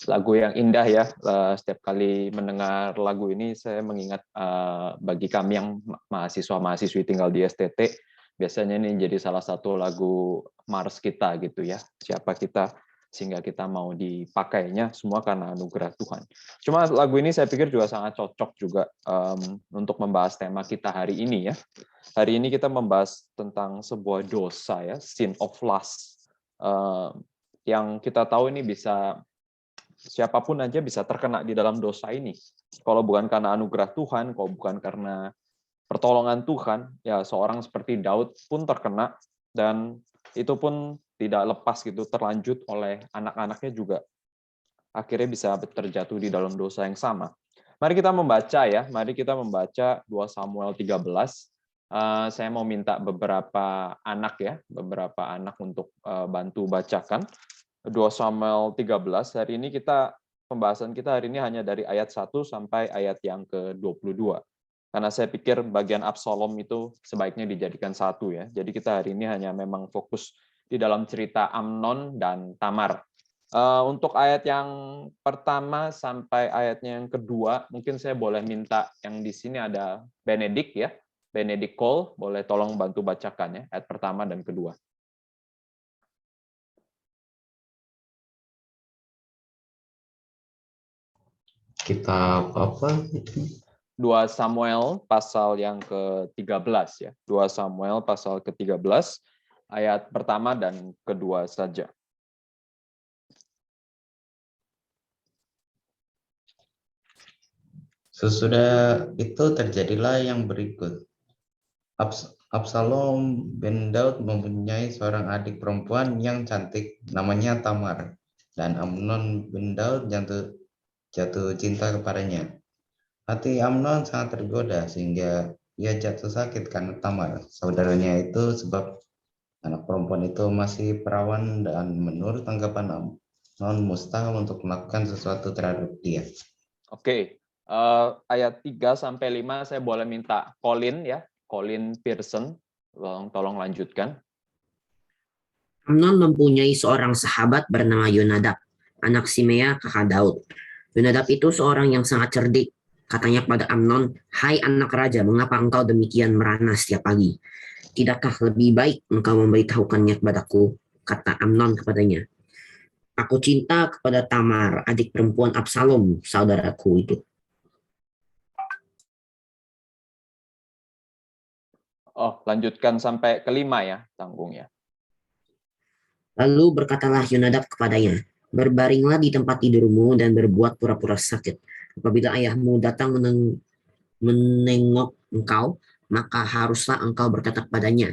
lagu yang indah ya. Setiap kali mendengar lagu ini saya mengingat bagi kami yang mahasiswa-mahasiswi tinggal di STT, biasanya ini jadi salah satu lagu Mars kita gitu ya. Siapa kita sehingga kita mau dipakainya semua karena anugerah Tuhan. Cuma lagu ini saya pikir juga sangat cocok juga untuk membahas tema kita hari ini ya. Hari ini kita membahas tentang sebuah dosa ya, sin of lust. Yang kita tahu ini bisa siapapun aja bisa terkena di dalam dosa ini. Kalau bukan karena anugerah Tuhan, kalau bukan karena pertolongan Tuhan, ya seorang seperti Daud pun terkena, dan itu pun tidak lepas gitu, terlanjut oleh anak-anaknya juga akhirnya bisa terjatuh di dalam dosa yang sama. Mari kita membaca ya, mari kita membaca 2 Samuel 13. Saya mau minta beberapa anak untuk bantu bacakan. 2 Samuel 13, hari ini pembahasan kita hari ini hanya dari ayat 1 sampai ayat yang ke-22. Karena saya pikir bagian Absalom itu sebaiknya dijadikan satu ya. Jadi kita hari ini hanya memang fokus di dalam cerita Amnon dan Tamar. Untuk ayat yang pertama sampai ayatnya yang kedua, mungkin saya boleh minta yang di sini ada Benedict ya. Benedict Cole, boleh tolong bantu bacakan ya, ayat pertama dan kedua. Kitab apa? 2 Samuel pasal yang ke-13 ya. 2 Samuel pasal ke-13 ayat pertama dan kedua saja. Sesudah itu terjadilah yang berikut. Absalom bin Daud mempunyai seorang adik perempuan yang cantik, namanya Tamar. Dan Amnon bin Daud jatuh cinta kepadanya. Hati Amnon sangat tergoda sehingga ia jatuh sakit karena Tamar, saudaranya itu, sebab anak perempuan itu masih perawan dan menurut tanggapan Amnon mustahil untuk melakukan sesuatu terhadap dia. Oke, ayat 3 sampai 5 saya boleh minta Colin ya, Colin Pearson, tolong lanjutkan. Amnon mempunyai seorang sahabat bernama Yonadab, anak Simea kakak Daud. Yonadab itu seorang yang sangat cerdik. Katanya kepada Amnon, "Hai anak raja, mengapa engkau demikian merana setiap pagi? Tidakkah lebih baik engkau memberitahukannya kepadaku?" Kata Amnon kepadanya, "Aku cinta kepada Tamar, adik perempuan Absalom, saudaraku itu." Oh, lanjutkan sampai kelima ya, tanggungnya. Lalu berkatalah Yonadab kepadanya, "Berbaringlah di tempat tidurmu dan berbuat pura-pura sakit. Apabila ayahmu datang menengok engkau, maka haruslah engkau berkata padanya,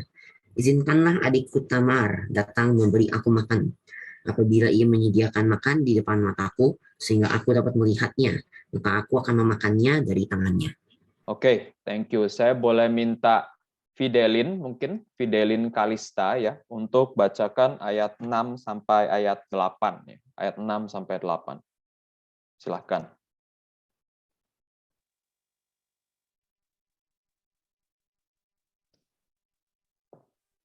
'Izinkanlah adikku Tamar datang memberi aku makan.' Apabila ia menyediakan makan di depan mataku, sehingga aku dapat melihatnya, maka aku akan memakannya dari tangannya." Oke, thank you. Saya boleh minta Fidelin, mungkin Fidelin Kalista ya, untuk bacakan ayat 6 sampai ayat 8 ya. Ayat 6 sampai 8. Silakan.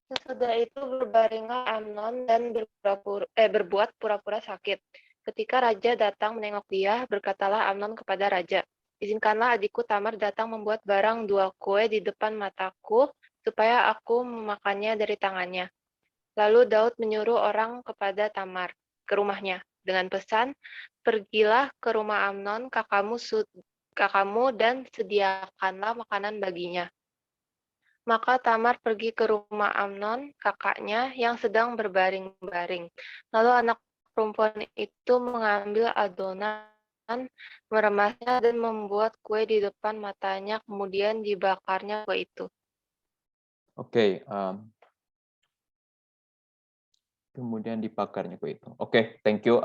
Sesudah itu berbaringlah Amnon dan berbuat pura-pura sakit. Ketika raja datang menengok dia, berkatalah Amnon kepada raja, "Izinkanlah adikku Tamar datang membuat barang 2 kue di depan mataku, supaya aku memakannya dari tangannya." Lalu Daud menyuruh orang kepada Tamar, ke rumahnya, dengan pesan, "Pergilah ke rumah Amnon, kakakmu dan sediakanlah makanan baginya." Maka Tamar pergi ke rumah Amnon, kakaknya, yang sedang berbaring-baring. Lalu anak perempuan itu mengambil adonan, meremasnya, dan membuat kue di depan matanya, kemudian dibakarnya kue itu. Oke, kemudian dibakarnya kue itu. Oke, thank you.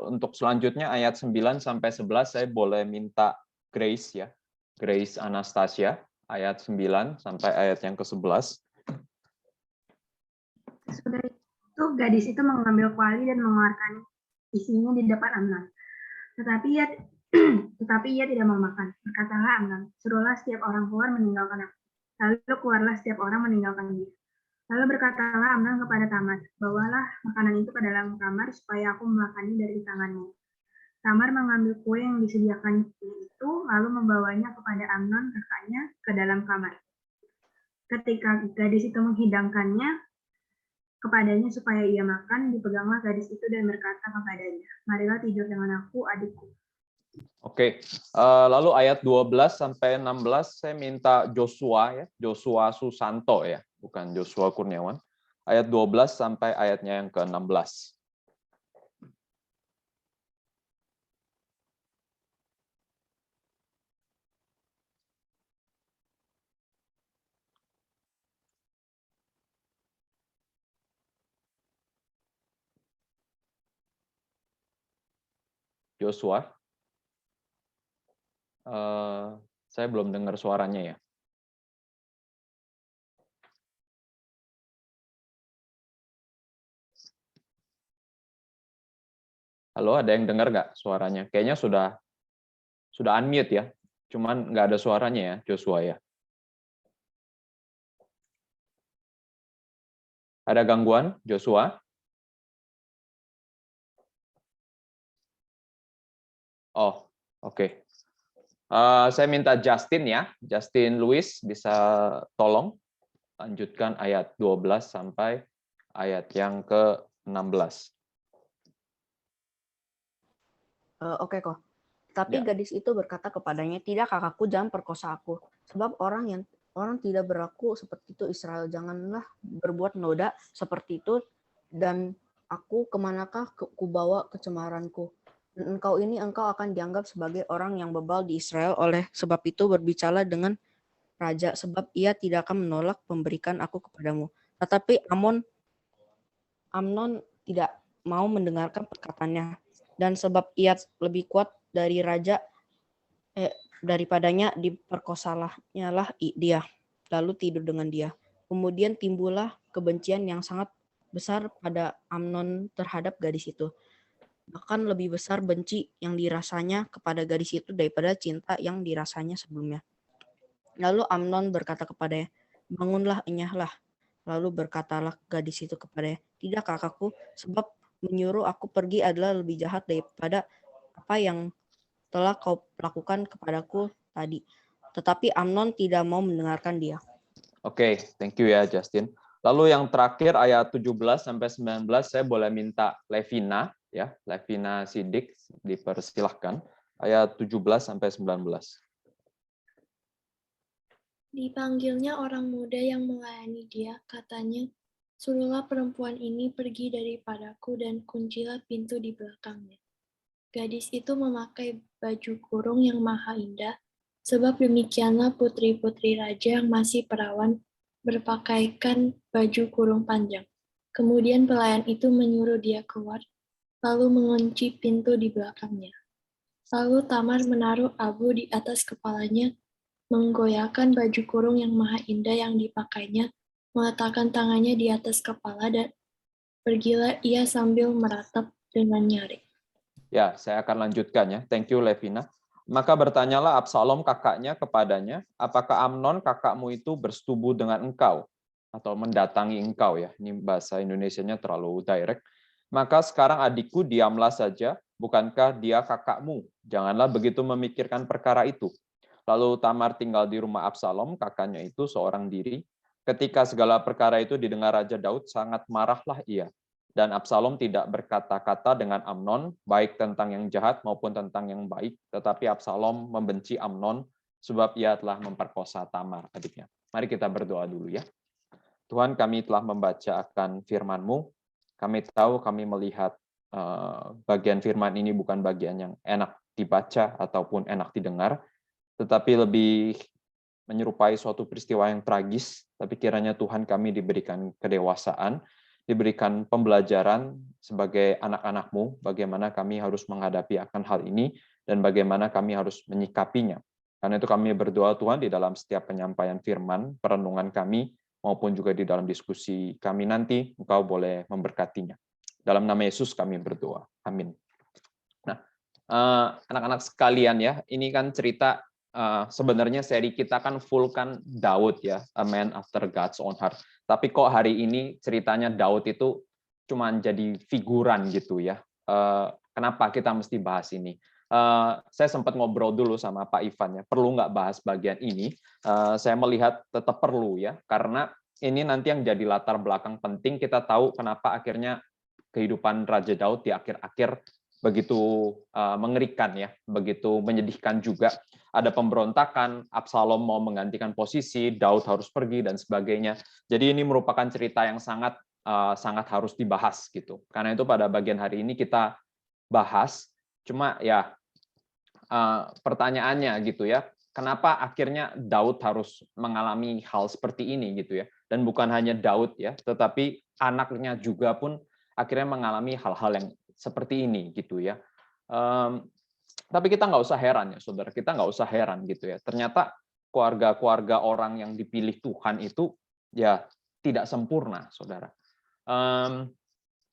Untuk selanjutnya ayat 9 sampai 11 saya boleh minta Grace ya. Grace Anastasia, ayat 9 sampai ayat yang ke-11. Sesudah itu gadis itu mengambil kuali dan mengeluarkan isinya di depan Amnon. Tetapi ia tidak mau makan. Berkatalah Amnon, "Suruhlah setiap orang keluar meninggalkan aku." Lalu keluarlah setiap orang meninggalkan dia. Lalu berkatalah Amnon kepada Tamar, "Bawalah makanan itu ke dalam kamar supaya aku memakannya dari tanganmu." Tamar mengambil kue yang disediakannya itu, lalu membawanya kepada Amnon kakaknya ke dalam kamar. Ketika gadis itu menghidangkannya kepadanya supaya ia makan, dipeganglah gadis itu dan berkata kepadanya, marilah tidur dengan aku, adikku. Oke, lalu ayat 12 sampai 16 saya minta Joshua ya, Joshua Susanto ya, bukan Joshua Kurniawan. Ayat 12 sampai ayatnya yang ke-16. Joshua, saya belum dengar suaranya ya. Halo, ada yang dengar nggak suaranya? Kayaknya sudah unmute ya, cuman nggak ada suaranya ya, Joshua ya. Ada gangguan, Joshua? Oh, oke. Saya minta Justin ya, Justin Louis bisa tolong lanjutkan ayat 12 sampai ayat yang ke-16. Oke kok. Tapi Ya. gadis itu berkata kepadanya, tidak kakakku, jangan perkosa aku. Sebab orang tidak berlaku seperti itu Israel. Janganlah berbuat noda seperti itu, dan aku kemanakah kubawa kecemaranku. Dan engkau akan dianggap sebagai orang yang bebal di Israel. Oleh sebab itu berbicara dengan raja, sebab ia tidak akan menolak memberikan aku kepadamu. Tetapi Amnon tidak mau mendengarkan perkataannya. Dan sebab ia lebih kuat dari raja, daripadanya, diperkosalahnya lah dia, lalu tidur dengan dia. Kemudian timbullah kebencian yang sangat besar pada Amnon terhadap gadis itu. Bahkan lebih besar benci yang dirasanya kepada gadis itu daripada cinta yang dirasanya sebelumnya. Lalu Amnon berkata kepadanya, bangunlah, enyahlah. Lalu berkatalah gadis itu kepadanya, tidak kakakku, sebab menyuruh aku pergi adalah lebih jahat daripada apa yang telah kau lakukan kepadaku tadi. Tetapi Amnon tidak mau mendengarkan dia. Oke, thank you ya Justin. Lalu yang terakhir ayat 17 sampai 19 saya boleh minta Levina ya, Levina Sidik dipersilahkan ayat 17 sampai 19. Dipanggilnya orang muda yang melayani dia, katanya, suruhlah perempuan ini pergi daripadaku dan kuncilah pintu di belakangnya. Gadis itu memakai baju kurung yang maha indah, sebab demikianlah putri-putri raja yang masih perawan berpakaikan baju kurung panjang. Kemudian pelayan itu menyuruh dia keluar, lalu mengunci pintu di belakangnya. Lalu Tamar menaruh abu di atas kepalanya, menggoyahkan baju kurung yang maha indah yang dipakainya, meletakkan tangannya di atas kepala, dan pergilah ia sambil meratap dengan nyaring. Ya, saya akan lanjutkan ya. Thank you, Levina. Maka bertanyalah Absalom kakaknya kepadanya, apakah Amnon kakakmu itu bersetubuh dengan engkau? Atau mendatangi engkau ya. Ini bahasa Indonesianya terlalu direct. Maka sekarang adikku diamlah saja, bukankah dia kakakmu? Janganlah begitu memikirkan perkara itu. Lalu Tamar tinggal di rumah Absalom, kakaknya itu seorang diri. Ketika segala perkara itu didengar Raja Daud, sangat marahlah ia. Dan Absalom tidak berkata-kata dengan Amnon, baik tentang yang jahat maupun tentang yang baik, tetapi Absalom membenci Amnon, sebab ia telah memperkosa Tamar, adiknya. Mari kita berdoa dulu ya. Tuhan, kami telah membaca akan firman-Mu. Kami tahu, kami melihat bagian firman ini bukan bagian yang enak dibaca ataupun enak didengar, tetapi lebih menyerupai suatu peristiwa yang tragis, tapi kiranya Tuhan kami diberikan kedewasaan, diberikan pembelajaran sebagai anak-anak-Mu, bagaimana kami harus menghadapi akan hal ini, dan bagaimana kami harus menyikapinya. Karena itu kami berdoa Tuhan di dalam setiap penyampaian firman, perenungan kami, maupun juga di dalam diskusi kami nanti, Engkau boleh memberkatinya. Dalam nama Yesus kami berdoa. Amin. Nah, anak-anak sekalian ya, ini kan cerita, sebenarnya seri kita kan full kan Daud ya, a man after God's own heart. Tapi kok hari ini ceritanya Daud itu cuma jadi figuran gitu ya. Kenapa kita mesti bahas ini? Saya sempat ngobrol dulu sama Pak Ivan ya, perlu nggak bahas bagian ini? Saya melihat tetap perlu ya, karena ini nanti yang jadi latar belakang penting. Kita tahu kenapa akhirnya kehidupan Raja Daud di akhir-akhir begitu mengerikan ya, begitu menyedihkan juga. Ada pemberontakan, Absalom mau menggantikan posisi, Daud harus pergi dan sebagainya. Jadi ini merupakan cerita yang sangat harus dibahas gitu. Karena itu pada bagian hari ini kita bahas. Cuma ya pertanyaannya gitu ya, kenapa akhirnya Daud harus mengalami hal seperti ini gitu ya? Dan bukan hanya Daud ya, tetapi anaknya juga pun akhirnya mengalami hal-hal yang seperti ini gitu ya. Tapi kita nggak usah heran ya, saudara. Kita nggak usah heran gitu ya. Ternyata keluarga-keluarga orang yang dipilih Tuhan itu ya tidak sempurna, saudara.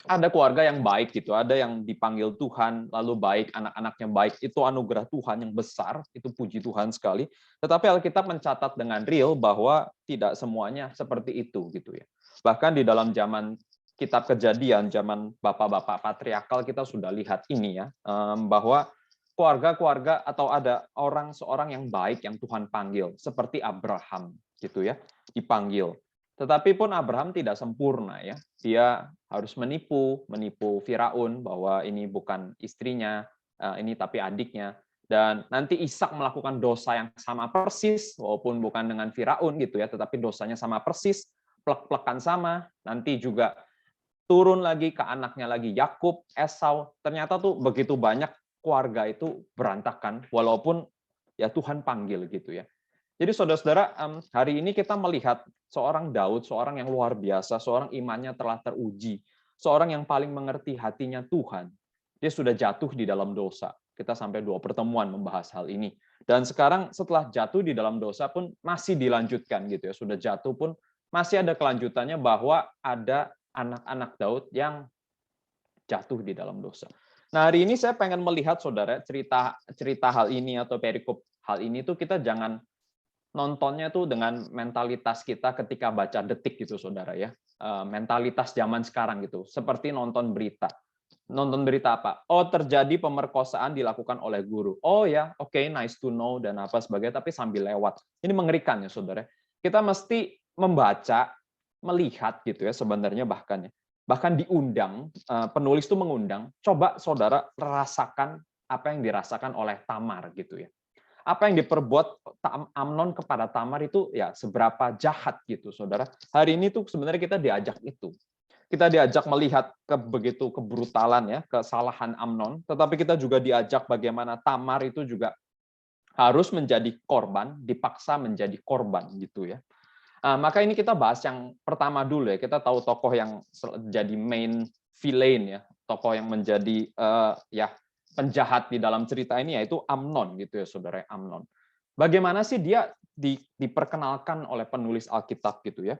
Ada keluarga yang baik gitu, ada yang dipanggil Tuhan, lalu baik, anak-anaknya baik, itu anugerah Tuhan yang besar, itu puji Tuhan sekali. Tetapi Alkitab mencatat dengan real bahwa tidak semuanya seperti itu gitu ya. Bahkan di dalam zaman kitab Kejadian, zaman bapak-bapak patriarkal kita sudah lihat ini ya, bahwa keluarga-keluarga atau ada seorang yang baik yang Tuhan panggil, seperti Abraham gitu ya, dipanggil. Tetapi pun Abraham tidak sempurna ya. Dia harus menipu Firaun bahwa ini bukan istrinya, ini tapi adiknya. Dan nanti Ishak melakukan dosa yang sama persis, walaupun bukan dengan Firaun gitu ya, tetapi dosanya sama persis, plek-plekan sama. Nanti juga turun lagi ke anaknya lagi, Yakub, Esau. Ternyata tuh begitu banyak keluarga itu berantakan, walaupun ya Tuhan panggil gitu ya. Jadi saudara-saudara, hari ini kita melihat seorang Daud, seorang yang luar biasa, seorang imannya telah teruji, seorang yang paling mengerti hatinya Tuhan. Dia sudah jatuh di dalam dosa. Kita sampai 2 pertemuan membahas hal ini. Dan sekarang setelah jatuh di dalam dosa pun masih dilanjutkan gitu ya. Sudah jatuh pun masih ada kelanjutannya bahwa ada anak-anak Daud yang jatuh di dalam dosa. Nah, hari ini saya pengen melihat saudara cerita hal ini atau perikop hal ini tuh kita jangan nontonnya tuh dengan mentalitas kita ketika baca Detik gitu, saudara ya. Mentalitas zaman sekarang gitu, seperti nonton berita. Nonton berita apa? Oh, terjadi pemerkosaan dilakukan oleh guru. Oh ya, oke, nice to know dan apa sebagainya, tapi sambil lewat. Ini mengerikan ya, saudara. Kita mesti membaca, melihat gitu ya sebenarnya bahkan ya. Bahkan diundang, penulis itu mengundang, coba saudara rasakan apa yang dirasakan oleh Tamar gitu ya. Apa yang diperbuat Amnon kepada Tamar itu ya seberapa jahat gitu, saudara. Hari ini tuh sebenarnya kita diajak itu. Kita diajak melihat begitu kebrutalan ya, kesalahan Amnon, tetapi kita juga diajak bagaimana Tamar itu juga harus menjadi korban, dipaksa menjadi korban gitu ya. Maka ini kita bahas yang pertama dulu ya. Kita tahu tokoh yang jadi main villain ya, tokoh yang menjadi ya penjahat di dalam cerita ini yaitu Amnon gitu ya, saudara, Amnon. Bagaimana sih dia diperkenalkan oleh penulis Alkitab gitu ya?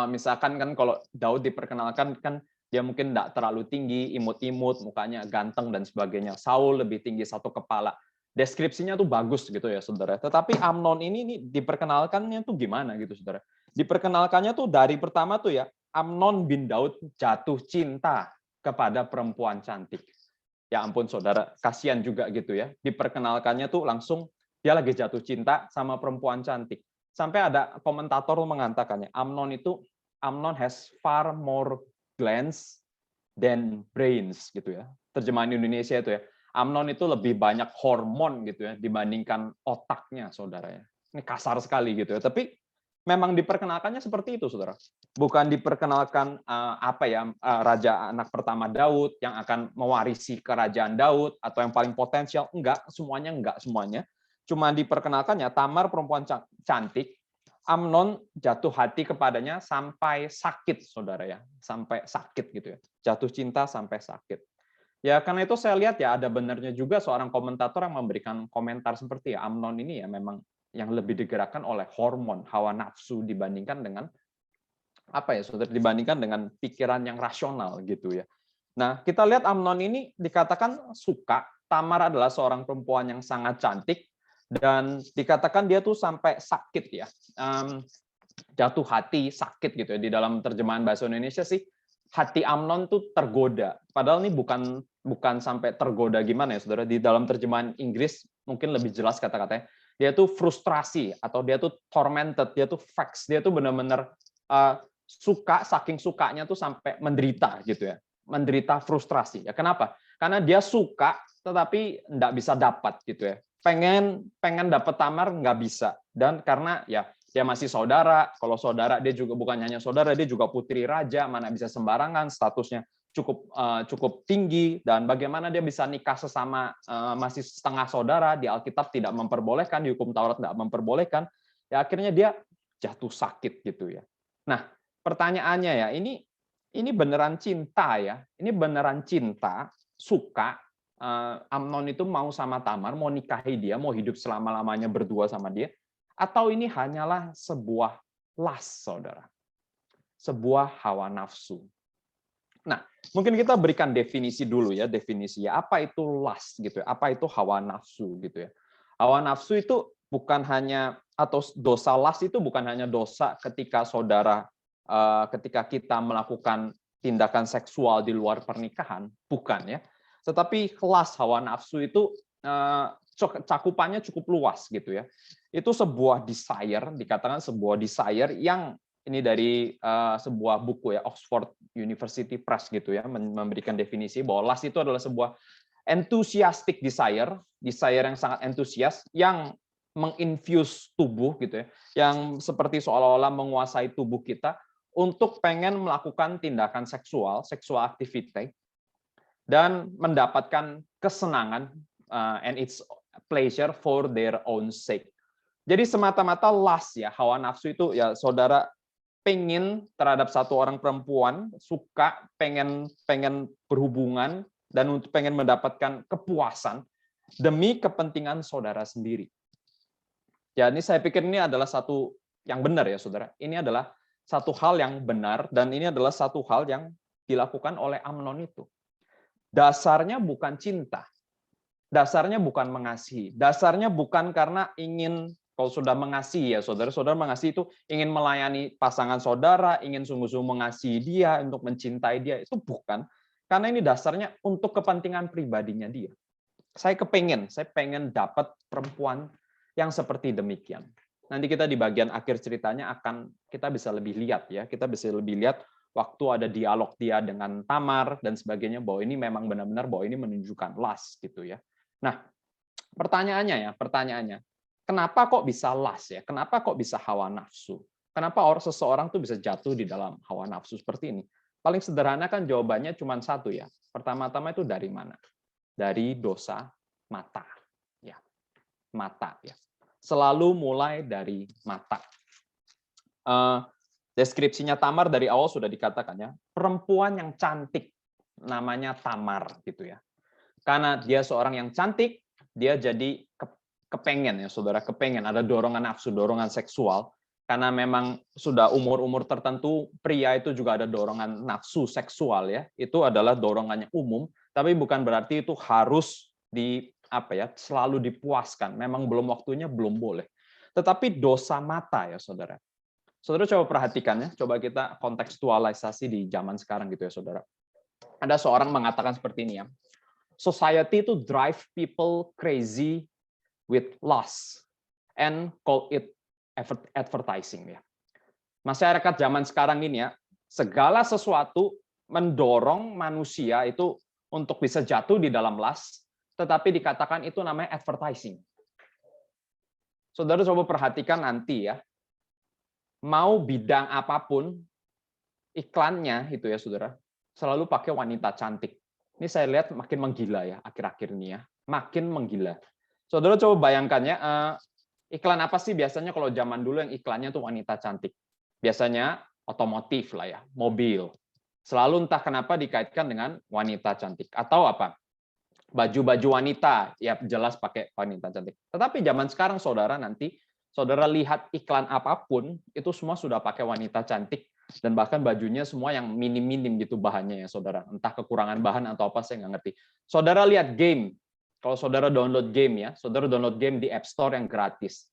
Misalkan kan kalau Daud diperkenalkan kan dia mungkin tidak terlalu tinggi, imut-imut, mukanya ganteng dan sebagainya. Saul lebih tinggi 1 kepala. Deskripsinya tuh bagus gitu ya, saudara. Tetapi Amnon ini diperkenalkannya tuh gimana gitu, saudara? Diperkenalkannya tuh dari pertama tuh ya, Amnon bin Daud jatuh cinta kepada perempuan cantik. Ya ampun saudara, kasihan juga gitu ya. Diperkenalkannya tuh langsung dia lagi jatuh cinta sama perempuan cantik. Sampai ada komentator mengatakannya, Amnon has far more glands than brains gitu ya. Terjemahan Indonesia itu ya. Amnon itu lebih banyak hormon gitu ya dibandingkan otaknya, saudara ya. Ini kasar sekali gitu ya. Tapi memang diperkenalkannya seperti itu, saudara. Bukan diperkenalkan raja anak pertama Daud yang akan mewarisi kerajaan Daud atau yang paling potensial. Enggak semuanya. Cuma diperkenalkannya Tamar perempuan cantik, Amnon jatuh hati kepadanya sampai sakit, saudara ya. Sampai sakit gitu ya. Jatuh cinta sampai sakit. Ya karena itu saya lihat ya ada benarnya juga seorang komentator yang memberikan komentar seperti ya Amnon ini ya memang yang lebih digerakkan oleh hormon hawa nafsu dibandingkan dengan dibandingkan dengan pikiran yang rasional gitu ya. Nah, kita lihat Amnon ini dikatakan suka, Tamar adalah seorang perempuan yang sangat cantik dan dikatakan dia tuh sampai sakit ya. Jatuh hati, sakit gitu ya. Di dalam terjemahan bahasa Indonesia sih hati Amnon tuh tergoda. Padahal ini bukan sampai tergoda gimana ya, saudara. Di dalam terjemahan Inggris mungkin lebih jelas kata-katanya. Dia tuh frustrasi atau dia tuh tormented, dia tuh vexed, dia tuh benar-benar saking sukanya tuh sampai menderita gitu ya. Menderita frustrasi. Ya kenapa? Karena dia suka tetapi nggak bisa dapat gitu ya. Pengen dapat Tamar nggak bisa. Dan karena ya dia masih saudara, kalau saudara dia juga bukan hanya saudara, dia juga putri raja, mana bisa sembarangan, statusnya cukup tinggi, dan bagaimana dia bisa nikah sesama masih setengah saudara, di Alkitab tidak memperbolehkan, di hukum Taurat tidak memperbolehkan, ya akhirnya dia jatuh sakit gitu ya. Nah, pertanyaannya ya, ini beneran cinta ya, ini beneran cinta, suka, Amnon itu mau sama Tamar, mau nikahi dia, mau hidup selama-lamanya berdua sama dia, atau ini hanyalah sebuah lust, saudara. Sebuah hawa nafsu. Nah, mungkin kita berikan definisi dulu ya, definisinya. Apa itu lust gitu ya? Apa itu hawa nafsu gitu ya? Hawa nafsu itu bukan hanya, atau dosa lust itu bukan hanya dosa ketika ketika kita melakukan tindakan seksual di luar pernikahan, bukan ya. Tetapi lust, hawa nafsu itu cakupannya cukup luas gitu ya. Itu sebuah desire, dikatakan sebuah desire yang ini dari sebuah buku ya, Oxford University Press gitu ya, memberikan definisi bahwa lust itu adalah sebuah enthusiastic desire yang sangat antusias, yang menginfuse tubuh gitu ya, yang seperti seolah-olah menguasai tubuh kita untuk pengen melakukan tindakan seksual activity, dan mendapatkan kesenangan and its pleasure for their own sake. Jadi semata-mata lust ya, hawa nafsu itu ya saudara pengen terhadap satu orang perempuan, suka, pengen berhubungan, dan untuk pengen mendapatkan kepuasan demi kepentingan saudara sendiri. Ya, ini saya pikir ini adalah satu yang benar ya saudara. Ini adalah satu hal yang benar, dan ini adalah satu hal yang dilakukan oleh Amnon itu. Dasarnya bukan cinta. Dasarnya bukan mengasihi. Dasarnya bukan karena ingin, kalau sudah mengasihi ya saudara mengasihi itu ingin melayani pasangan saudara, ingin sungguh-sungguh mengasihi dia, untuk mencintai dia, itu bukan. Karena ini dasarnya untuk kepentingan pribadinya dia. Saya pengen dapat perempuan yang seperti demikian. Nanti kita di bagian akhir ceritanya kita bisa lebih lihat ya, kita bisa lebih lihat waktu ada dialog dia dengan Tamar dan sebagainya, bahwa ini memang benar-benar bahwa ini menunjukkan lust gitu ya. Nah, pertanyaannya, kenapa kok bisa lust ya? Kenapa kok bisa hawa nafsu? Kenapa seseorang tuh bisa jatuh di dalam hawa nafsu seperti ini? Paling sederhana kan jawabannya cuma satu ya. Pertama-tama itu dari mana? Dari dosa mata. Ya. Mata ya. Selalu mulai dari mata. Deskripsinya Tamar dari awal sudah dikatakan ya, perempuan yang cantik, namanya Tamar gitu ya. Karena dia seorang yang cantik, dia jadi kepengen ya saudara, kepengen, ada dorongan nafsu, dorongan seksual. Karena memang sudah umur-umur tertentu, pria itu juga ada dorongan nafsu seksual ya. Itu adalah dorongannya umum, tapi bukan berarti itu harus selalu dipuaskan. Memang belum waktunya, belum boleh. Tetapi dosa mata ya saudara. Saudara coba perhatikan ya, coba kita kontekstualisasi di zaman sekarang gitu ya saudara. Ada seorang mengatakan seperti ini ya. Society to drive people crazy with lust and call it advertising ya. Masyarakat zaman sekarang ini ya, segala sesuatu mendorong manusia itu untuk bisa jatuh di dalam lust, tetapi dikatakan itu namanya advertising. Saudara coba perhatikan nanti ya, mau bidang apapun, iklannya itu ya saudara, selalu pakai wanita cantik. Ini saya lihat makin menggila ya, akhir-akhir ini ya, makin menggila. Saudara coba bayangkan ya, iklan apa sih biasanya kalau zaman dulu yang iklannya tuh wanita cantik? Biasanya otomotif lah ya, mobil. Selalu entah kenapa dikaitkan dengan wanita cantik. Atau apa? Baju-baju wanita, ya jelas pakai wanita cantik. Tetapi zaman sekarang saudara nanti, saudara lihat iklan apapun, itu semua sudah pakai wanita cantik, dan bahkan bajunya semua yang minim-minim gitu bahannya ya saudara. Entah kekurangan bahan atau apa, saya nggak ngerti. Saudara lihat game, kalau saudara download game ya, saudara download game di App Store yang gratis.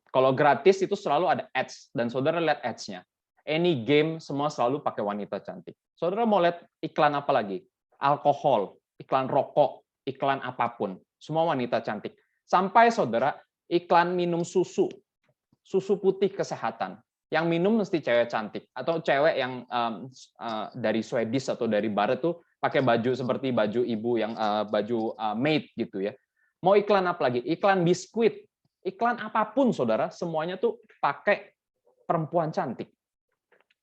Kalau gratis itu selalu ada ads, dan saudara lihat ads-nya. any game, semua selalu pakai wanita cantik. Saudara mau lihat iklan apa lagi? Alkohol, iklan rokok, iklan apapun, semua wanita cantik. Sampai saudara, iklan minum susu putih kesehatan. Yang minum mesti cewek cantik atau cewek yang dari Swedish atau dari barat tuh pakai baju seperti baju ibu yang baju maid gitu ya. Mau iklan apa lagi? Iklan biskuit, iklan apapun saudara, semuanya tuh pakai perempuan cantik.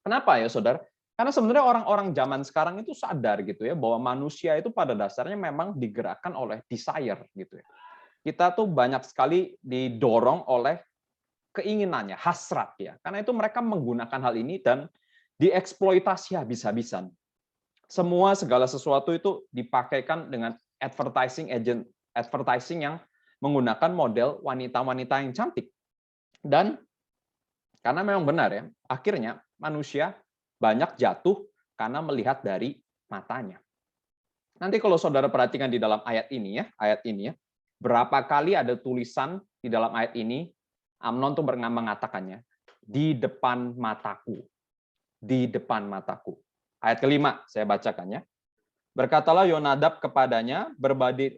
Kenapa ya saudara? Karena sebenarnya orang-orang zaman sekarang itu sadar gitu ya bahwa manusia itu pada dasarnya memang digerakkan oleh desire gitu ya. Kita tuh banyak sekali didorong oleh keinginannya, hasrat ya. Karena itu mereka menggunakan hal ini dan dieksploitasi habis-habisan. Semua segala sesuatu itu dipakaikan dengan advertising yang menggunakan model wanita-wanita yang cantik. Dan karena memang benar ya, akhirnya manusia banyak jatuh karena melihat dari matanya. Nanti kalau saudara perhatikan di dalam ayat ini ya, berapa kali ada tulisan di dalam ayat ini, Amnon tuh mengatakannya, di depan mataku. Di depan mataku. Ayat kelima, saya bacakan ya. Berkatalah Yonadab kepadanya,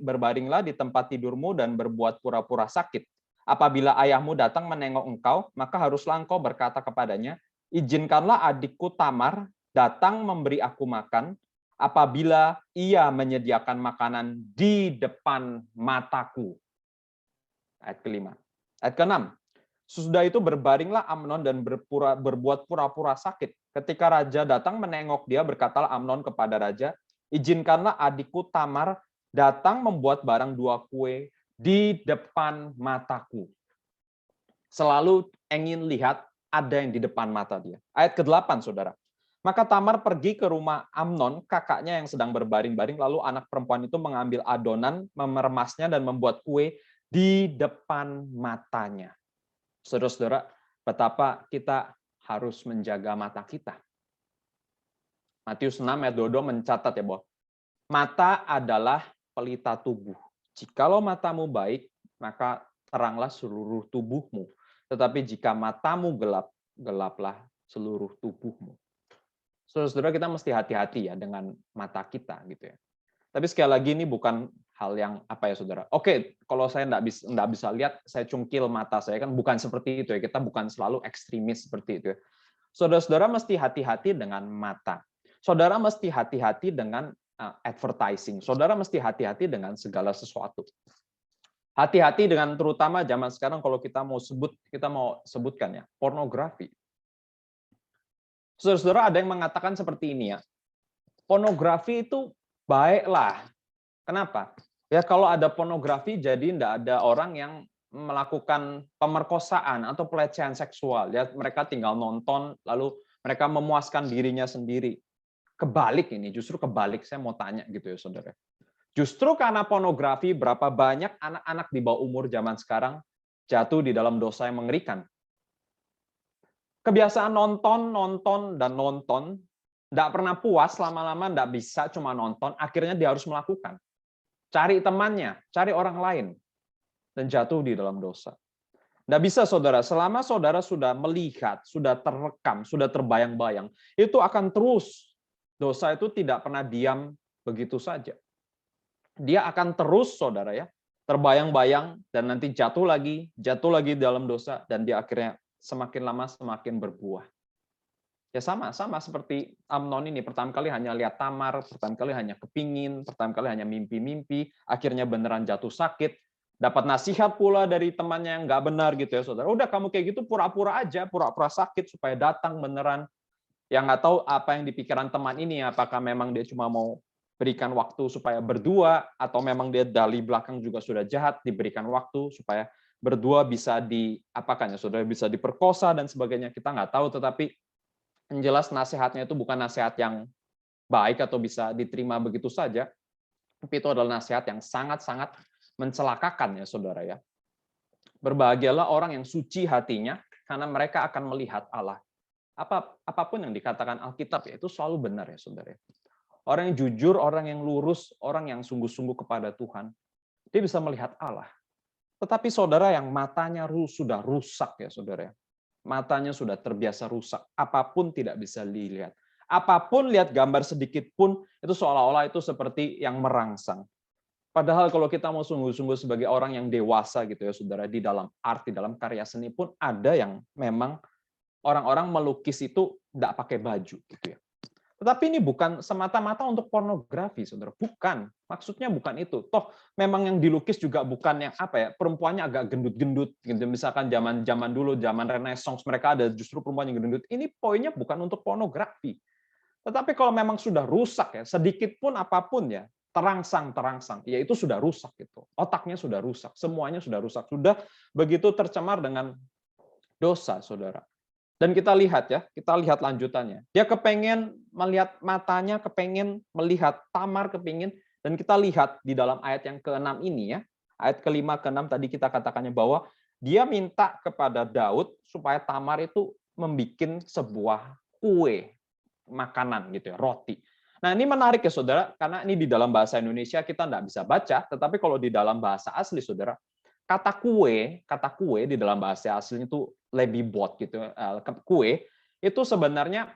berbaringlah di tempat tidurmu dan berbuat pura-pura sakit. Apabila ayahmu datang menengok engkau, maka haruslah engkau berkata kepadanya, izinkanlah adikku Tamar datang memberi aku makan, apabila ia menyediakan makanan di depan mataku. Ayat kelima. Ayat keenam. Sesudah itu berbaringlah Amnon dan berbuat pura-pura sakit. Ketika raja datang menengok dia, berkatalah Amnon kepada raja, izinkanlah adikku Tamar datang membuat barang 2 kue di depan mataku. Selalu ingin lihat ada yang di depan mata dia. Ayat ke-8, saudara. Maka Tamar pergi ke rumah Amnon, kakaknya yang sedang berbaring-baring, lalu anak perempuan itu mengambil adonan, meremasnya, dan membuat kue di depan matanya. Saudara-saudara, betapa kita harus menjaga mata kita. Matius 6 ayat 22 mencatat ya bahwa mata adalah pelita tubuh. Jikalau matamu baik, maka teranglah seluruh tubuhmu. Tetapi jika matamu gelap, gelaplah seluruh tubuhmu. Saudara-saudara, kita mesti hati-hati ya dengan mata kita gitu ya. Tapi sekali lagi ini bukan hal yang apa ya saudara. Oke, kalau saya nggak bisa lihat, saya cungkil mata saya kan bukan seperti itu ya. Kita bukan selalu ekstremis seperti itu ya. Saudara-saudara mesti hati-hati dengan mata. Saudara mesti hati-hati dengan advertising. Saudara mesti hati-hati dengan segala sesuatu. Hati-hati dengan terutama zaman sekarang kalau kita mau sebutkan ya, pornografi. Saudara-saudara, ada yang mengatakan seperti ini ya. Pornografi itu baiklah. Kenapa? Ya kalau ada pornografi jadi tidak ada orang yang melakukan pemerkosaan atau pelecehan seksual. Ya mereka tinggal nonton lalu mereka memuaskan dirinya sendiri. Kebalik ini, justru kebalik. Saya mau tanya gitu ya saudara. Justru karena pornografi, berapa banyak anak-anak di bawah umur zaman sekarang jatuh di dalam dosa yang mengerikan. Kebiasaan nonton, tidak pernah puas, lama-lama tidak bisa cuma nonton, akhirnya dia harus melakukan. Cari temannya, cari orang lain, dan jatuh di dalam dosa. Tidak bisa saudara, selama saudara sudah melihat, sudah terekam, sudah terbayang-bayang, itu akan terus. Dosa itu tidak pernah diam begitu saja. Dia akan terus saudara ya, terbayang-bayang, dan nanti jatuh lagi dalam dosa, dan dia akhirnya semakin lama semakin berbuah. Ya sama seperti Amnon ini, pertama kali hanya lihat Tamar, pertama kali hanya kepingin, pertama kali hanya mimpi-mimpi, akhirnya beneran jatuh sakit, dapat nasihat pula dari temannya yang nggak benar gitu ya saudara. Udah kamu kayak gitu pura-pura aja, pura-pura sakit supaya datang beneran. Yang nggak tahu apa yang di pikiran teman ini, apakah memang dia cuma mau berikan waktu supaya berdua, atau memang dia dari belakang juga sudah jahat, diberikan waktu supaya berdua bisa diapakan ya saudara, bisa diperkosa dan sebagainya, kita nggak tahu, tetapi yang jelas nasihatnya itu bukan nasihat yang baik atau bisa diterima begitu saja, tapi itu adalah nasihat yang sangat-sangat mencelakakan ya saudara ya. Berbahagialah orang yang suci hatinya, karena mereka akan melihat Allah. Apapun yang dikatakan Alkitab ya itu selalu benar ya saudara. Orang yang jujur, orang yang lurus, orang yang sungguh-sungguh kepada Tuhan, dia bisa melihat Allah. Tetapi saudara yang matanya sudah rusak ya saudara, Matanya sudah terbiasa rusak. Apapun tidak bisa dilihat. Apapun lihat gambar sedikit pun, itu seolah-olah itu seperti yang merangsang. Padahal kalau kita mau sungguh-sungguh sebagai orang yang dewasa gitu ya saudara, di dalam art, di dalam karya seni pun ada yang memang orang-orang melukis itu tidak pakai baju gitu ya. Tetapi ini bukan semata-mata untuk pornografi, saudara. Bukan. Maksudnya bukan itu. Toh memang yang dilukis juga bukan yang apa ya, perempuannya agak gendut-gendut. Gitu. Misalkan zaman dulu, zaman Renaissance, mereka ada justru perempuan yang gendut. Ini poinnya bukan untuk pornografi. Tetapi kalau memang sudah rusak ya, sedikit pun apapun ya, terangsang, ya itu sudah rusak gitu. Otaknya sudah rusak, semuanya sudah rusak. Sudah begitu tercemar dengan dosa, saudara. Dan kita lihat ya, kita lihat lanjutannya. Dia kepengen melihat matanya, kepengen melihat Tamar, kepengen, dan kita lihat di dalam ayat yang ke-6 ini ya, ayat ke-5 ke-6 tadi kita katakannya bahwa dia minta kepada Daud supaya Tamar itu membuat sebuah kue makanan gitu ya, roti. Nah ini menarik ya saudara, karena ini di dalam bahasa Indonesia kita nggak bisa baca, tetapi kalau di dalam bahasa asli saudara, kata kue di dalam bahasa asli itu lebibot gitu. Kue itu sebenarnya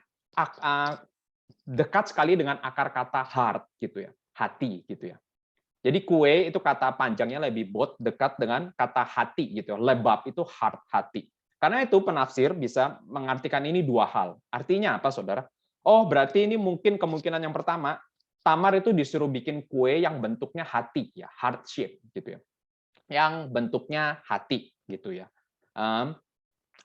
dekat sekali dengan akar kata heart gitu ya, hati gitu ya. Jadi kue itu kata panjangnya lebibot dekat dengan kata hati gitu. Lebab itu heart, hati. Karena itu penafsir bisa mengartikan ini dua hal. Artinya apa saudara? Oh berarti ini mungkin kemungkinan yang pertama, Tamar itu disuruh bikin kue yang bentuknya hati ya, heart shape gitu ya. Yang bentuknya hati gitu ya.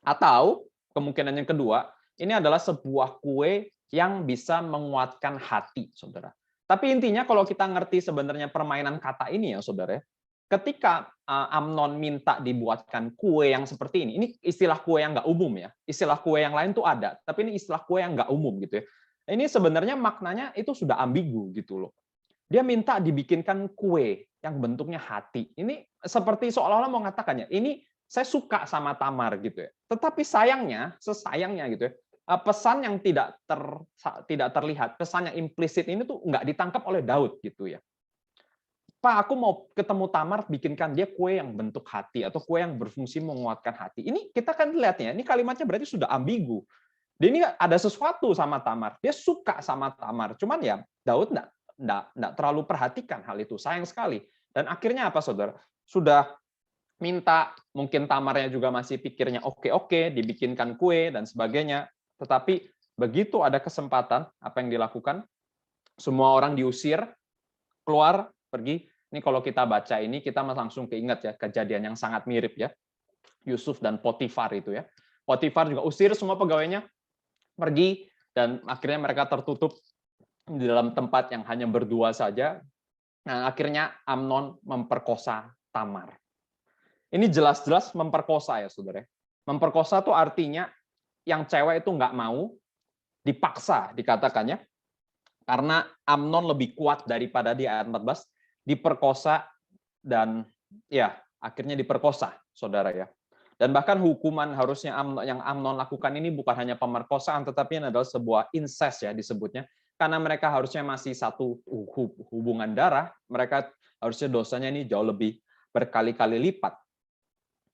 Atau kemungkinan yang kedua, ini adalah sebuah kue yang bisa menguatkan hati, saudara. Tapi intinya kalau kita ngerti sebenarnya permainan kata ini ya, saudara, ketika Amnon minta dibuatkan kue yang seperti ini istilah kue yang nggak umum ya. Istilah kue yang lain tuh ada, tapi ini istilah kue yang nggak umum gitu ya. Ini sebenarnya maknanya itu sudah ambigu gitu loh. Dia minta dibikinkan kue yang bentuknya hati. Ini seperti seolah-olah mau mengatakannya, ini saya suka sama Tamar gitu ya. Tetapi sesayangnya gitu ya, pesan yang tidak terlihat, pesan yang implisit ini tuh nggak ditangkap oleh Daud gitu ya. Pak, aku mau ketemu Tamar, bikinkan dia kue yang bentuk hati atau kue yang berfungsi menguatkan hati. Ini kita kan lihatnya, ini kalimatnya berarti sudah ambigu. Dia ini ada sesuatu sama Tamar, dia suka sama Tamar. Cuman ya Daud nggak terlalu perhatikan hal itu, sayang sekali. Dan akhirnya apa saudara? Sudah minta, mungkin Tamarnya juga masih pikirnya oke, dibikinkan kue dan sebagainya. Tetapi begitu ada kesempatan, apa yang dilakukan? Semua orang diusir, keluar, pergi. Ini kalau kita baca ini, kita langsung keinget ya, kejadian yang sangat mirip ya. Yusuf dan Potifar itu ya. Potifar juga usir semua pegawainya, pergi, dan akhirnya mereka tertutup di dalam tempat yang hanya berdua saja. Nah, akhirnya Amnon memperkosa Tamar. Ini jelas-jelas memperkosa ya, saudara. Memperkosa itu artinya yang cewek itu nggak mau, dipaksa dikatakannya, karena Amnon lebih kuat daripada di ayat 14, diperkosa dan ya akhirnya diperkosa, saudara ya. Dan bahkan hukuman harusnya yang Amnon lakukan ini bukan hanya pemerkosaan, tetapi ini adalah sebuah incest ya disebutnya. Karena mereka harusnya masih satu hubungan darah, mereka harusnya dosanya ini jauh lebih berkali-kali lipat.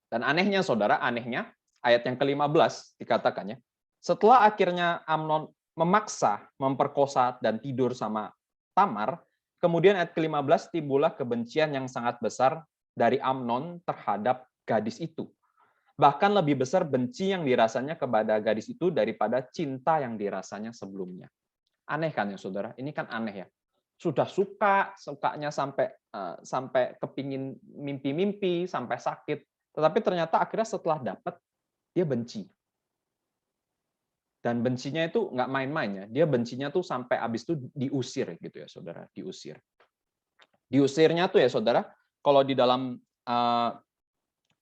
Dan anehnya saudara, anehnya ayat yang ke-15 dikatakannya, setelah akhirnya Amnon memaksa, memperkosa dan tidur sama Tamar, kemudian ayat ke-15 timbullah kebencian yang sangat besar dari Amnon terhadap gadis itu. Bahkan lebih besar benci yang dirasanya kepada gadis itu daripada cinta yang dirasanya sebelumnya. Aneh kan ya saudara? Ini kan aneh ya. Sudah sukanya sampai kepingin mimpi-mimpi, sampai sakit. Tetapi ternyata akhirnya setelah dapat, dia benci. Dan bencinya itu nggak main-main ya. Dia bencinya tuh sampai habis itu diusir gitu ya saudara, diusir. Diusirnya tuh ya saudara, kalau di dalam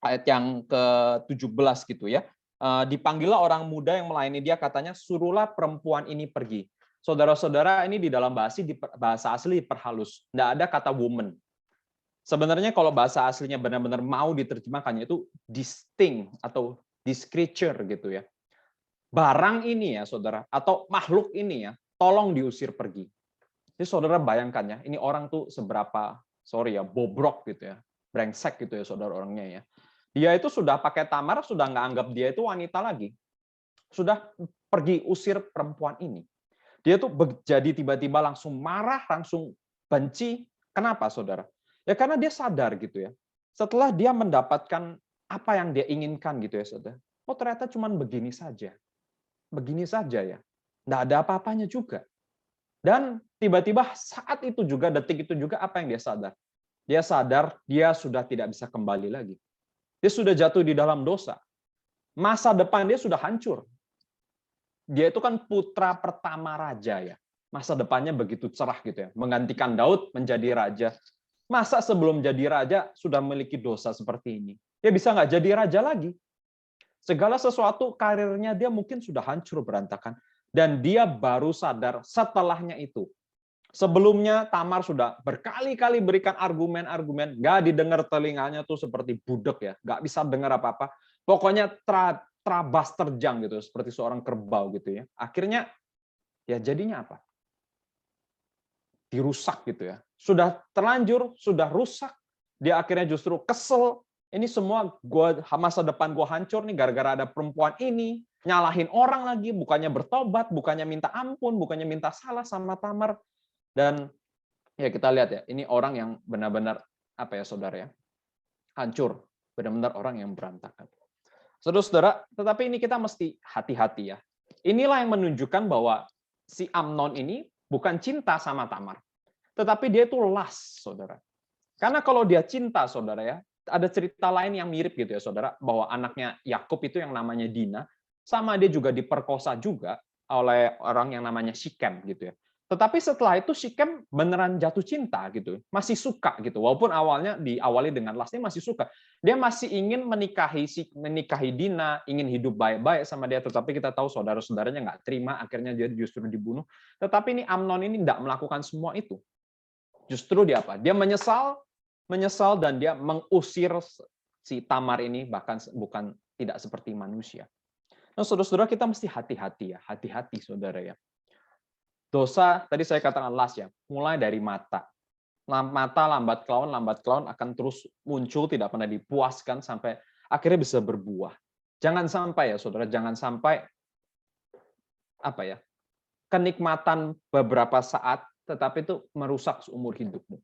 ayat yang ke-17 gitu ya, dipanggillah orang muda yang melayani dia, katanya suruhlah perempuan ini pergi. Saudara-saudara, ini di dalam bahasa asli diperhalus, nggak ada kata woman. Sebenarnya kalau bahasa aslinya benar-benar mau diterjemahkannya itu distinct atau this creature gitu ya. Barang ini ya saudara, atau makhluk ini ya, tolong diusir pergi. Jadi saudara bayangkan ya, ini orang tuh seberapa, bobrok gitu ya, brengsek gitu ya saudara orangnya ya. Dia itu sudah pakai Tamar, sudah nggak anggap dia itu wanita lagi. Sudah pergi usir perempuan ini. Dia tuh jadi tiba-tiba langsung marah, langsung benci. Kenapa, saudara? Ya karena dia sadar gitu ya. Setelah dia mendapatkan apa yang dia inginkan gitu ya, saudara. Oh ternyata cuma begini saja. Begini saja ya. Nggak ada apa-apanya juga. Dan tiba-tiba saat itu juga, detik itu juga apa yang dia sadar? Dia sadar dia sudah tidak bisa kembali lagi. Dia sudah jatuh di dalam dosa. Masa depan dia sudah hancur. Dia itu kan putra pertama raja ya. Masa depannya begitu cerah gitu ya. Menggantikan Daud menjadi raja. Masa sebelum jadi raja sudah memiliki dosa seperti ini? Dia bisa nggak jadi raja lagi. Segala sesuatu karirnya dia mungkin sudah hancur berantakan. Dan dia baru sadar setelahnya itu. Sebelumnya Tamar sudah berkali-kali berikan argumen-argumen, nggak didengar telinganya tuh seperti budek ya, nggak bisa dengar apa-apa. Pokoknya terabas terjang gitu, seperti seorang kerbau gitu ya. Akhirnya ya jadinya apa? Dirusak gitu ya. Sudah terlanjur, sudah rusak. Dia akhirnya justru kesel. Ini semua masa depan gua hancur nih gara-gara ada perempuan ini. Nyalahin orang lagi, bukannya bertobat, bukannya minta ampun, bukannya minta salah sama Tamar. Dan ya kita lihat ya, ini orang yang benar-benar apa ya saudara ya, hancur, benar-benar orang yang berantakan. Saudara-saudara, tetapi ini kita mesti hati-hati ya. Inilah yang menunjukkan bahwa si Amnon ini bukan cinta sama Tamar, tetapi dia itu lust, saudara. Karena kalau dia cinta, saudara ya, ada cerita lain yang mirip gitu ya, saudara, bahwa anaknya Yakub itu yang namanya Dina, sama dia juga diperkosa juga oleh orang yang namanya Sikem gitu ya. Tetapi setelah itu Sikem beneran jatuh cinta gitu, masih suka gitu. Walaupun awalnya diawali dengan lust, dia masih suka. Dia masih ingin menikahi Dina, ingin hidup baik-baik sama dia. Tetapi kita tahu saudara-saudaranya nggak terima, akhirnya dia justru dibunuh. Tetapi ini Amnon ini tidak melakukan semua itu. Justru dia apa? Dia menyesal dan dia mengusir si Tamar ini, bahkan bukan tidak seperti manusia. Nah, saudara-saudara kita mesti hati-hati ya, hati-hati saudara ya. Dosa, tadi saya katakan lust ya, mulai dari mata. Mata lambat laun akan terus muncul, tidak pernah dipuaskan sampai akhirnya bisa berbuah. Jangan sampai ya saudara, jangan sampai apa ya, kenikmatan beberapa saat, tetapi itu merusak seumur hidupmu.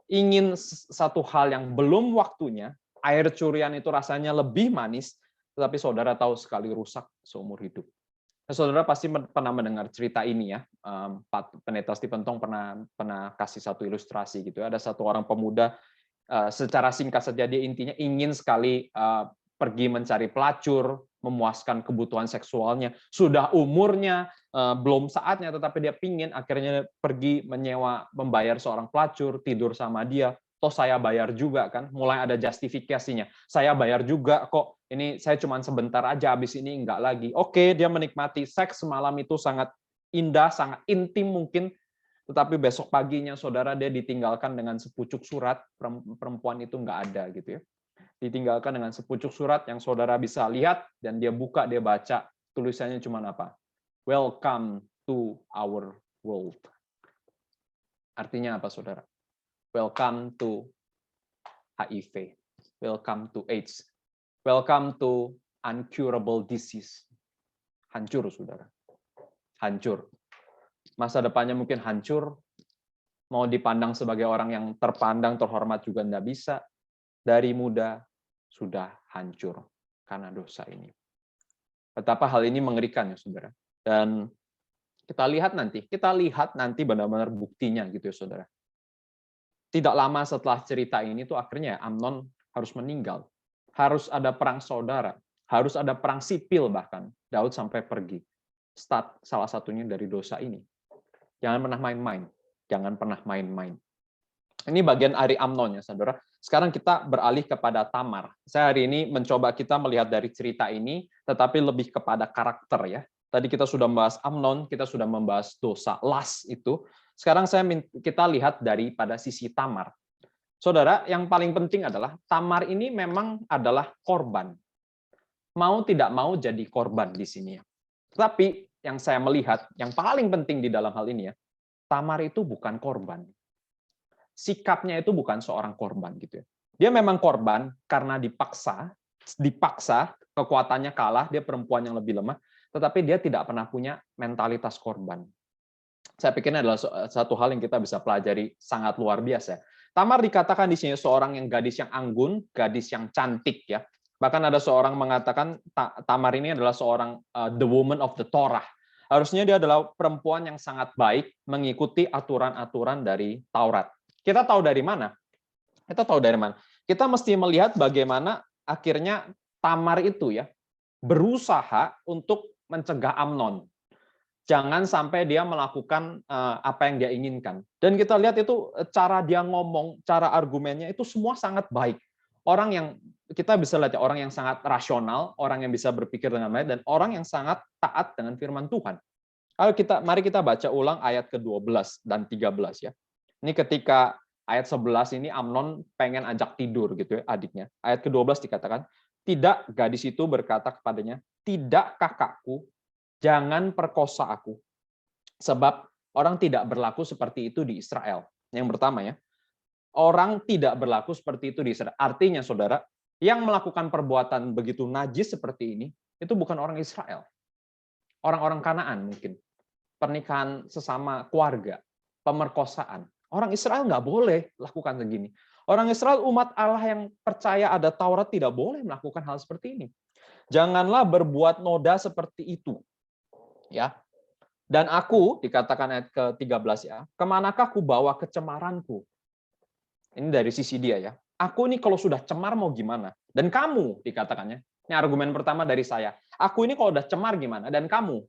Ingin satu hal yang belum waktunya, air curian itu rasanya lebih manis, tetapi saudara tahu sekali rusak seumur hidup. Nah, saudara pasti pernah mendengar cerita ini ya. Pendeta Stephen Tong pernah kasih satu ilustrasi gitu. Ada satu orang pemuda, secara singkat saja dia intinya ingin sekali pergi mencari pelacur, memuaskan kebutuhan seksualnya. Sudah umurnya, belum saatnya, tetapi dia pingin akhirnya pergi membayar seorang pelacur, tidur sama dia. Toh saya bayar juga kan, mulai ada justifikasinya. Saya bayar juga kok, ini saya cuma sebentar aja, habis ini enggak lagi. Oke, dia menikmati seks semalam itu sangat indah, sangat intim mungkin, tetapi besok paginya saudara dia ditinggalkan dengan sepucuk surat, perempuan itu enggak ada gitu ya. Ditinggalkan dengan sepucuk surat yang saudara bisa lihat, dan dia buka, dia baca, tulisannya cuma apa? Welcome to our world. Artinya apa saudara? Welcome to HIV. Welcome to AIDS. Welcome to incurable disease. Hancur, saudara. Hancur. Masa depannya mungkin hancur. Mau dipandang sebagai orang yang terpandang, terhormat juga tidak bisa. Dari muda sudah hancur karena dosa ini. Betapa hal ini mengerikan ya, saudara. Dan kita lihat nanti benar-benar buktinya gitu ya, saudara. Tidak lama setelah cerita ini tuh akhirnya Amnon harus meninggal. Harus ada perang saudara, harus ada perang sipil bahkan. Daud sampai pergi. Salah satunya dari dosa ini. Jangan pernah main-main. Jangan pernah main-main. Ini bagian dari Amnon ya, saudara. Sekarang kita beralih kepada Tamar. Saya hari ini mencoba kita melihat dari cerita ini, tetapi lebih kepada karakter ya. Tadi kita sudah membahas Amnon, kita sudah membahas dosa, lust itu. Sekarang kita lihat daripada sisi Tamar. Saudara, yang paling penting adalah Tamar ini memang adalah korban. Mau tidak mau jadi korban di sini ya. Tetapi yang saya melihat, yang paling penting di dalam hal ini ya, Tamar itu bukan korban. Sikapnya itu bukan seorang korban gitu ya. Dia memang korban karena dipaksa, kekuatannya kalah, dia perempuan yang lebih lemah, tetapi dia tidak pernah punya mentalitas korban. Saya pikir ini adalah satu hal yang kita bisa pelajari sangat luar biasa. Tamar dikatakan di sini seorang yang gadis yang anggun, gadis yang cantik ya. Bahkan ada seorang mengatakan Tamar ini adalah seorang the woman of the Torah. Harusnya dia adalah perempuan yang sangat baik mengikuti aturan-aturan dari Taurat. Kita tahu dari mana? Kita tahu dari mana? Kita mesti melihat bagaimana akhirnya Tamar itu ya berusaha untuk mencegah Amnon. Jangan sampai dia melakukan apa yang dia inginkan. Dan kita lihat itu cara dia ngomong, cara argumennya itu semua sangat baik. Orang yang kita bisa lihat ya, orang yang sangat rasional, orang yang bisa berpikir dengan baik, dan orang yang sangat taat dengan firman Tuhan. Mari kita baca ulang ayat ke-12 dan 13 ya. Ini ketika ayat 11 ini Amnon pengen ajak tidur gitu ya adiknya. Ayat ke-12 dikatakan, tidak, gadis itu berkata kepadanya, tidak kakakku, jangan perkosa aku. Sebab orang tidak berlaku seperti itu di Israel. Yang pertama ya, orang tidak berlaku seperti itu di Israel. Artinya saudara, yang melakukan perbuatan begitu najis seperti ini, itu bukan orang Israel. Orang-orang Kanaan mungkin. Pernikahan sesama keluarga, pemerkosaan. Orang Israel nggak boleh lakukan begini. Orang Israel, umat Allah yang percaya ada Taurat, tidak boleh melakukan hal seperti ini. Janganlah berbuat noda seperti itu. Ya. Dan aku, dikatakan ayat ke-13 ya, kemanakah aku bawa kecemaranku? Ini dari sisi dia ya. Aku ini kalau sudah cemar mau gimana? Dan kamu, dikatakannya. Ini argumen pertama dari saya. Aku ini kalau udah cemar gimana? Dan kamu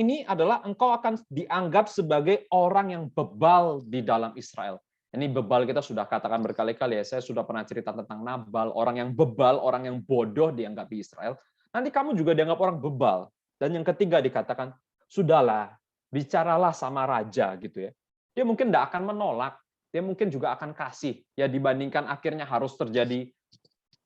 ini adalah engkau akan dianggap sebagai orang yang bebal di dalam Israel. Ini bebal kita sudah katakan berkali-kali ya. Saya sudah pernah cerita tentang Nabal, orang yang bebal, orang yang bodoh dianggap di Israel. Nanti kamu juga dianggap orang bebal. Dan yang ketiga dikatakan, sudahlah, bicaralah sama raja gitu ya. Dia mungkin tidak akan menolak, dia mungkin juga akan kasih. Ya dibandingkan akhirnya harus terjadi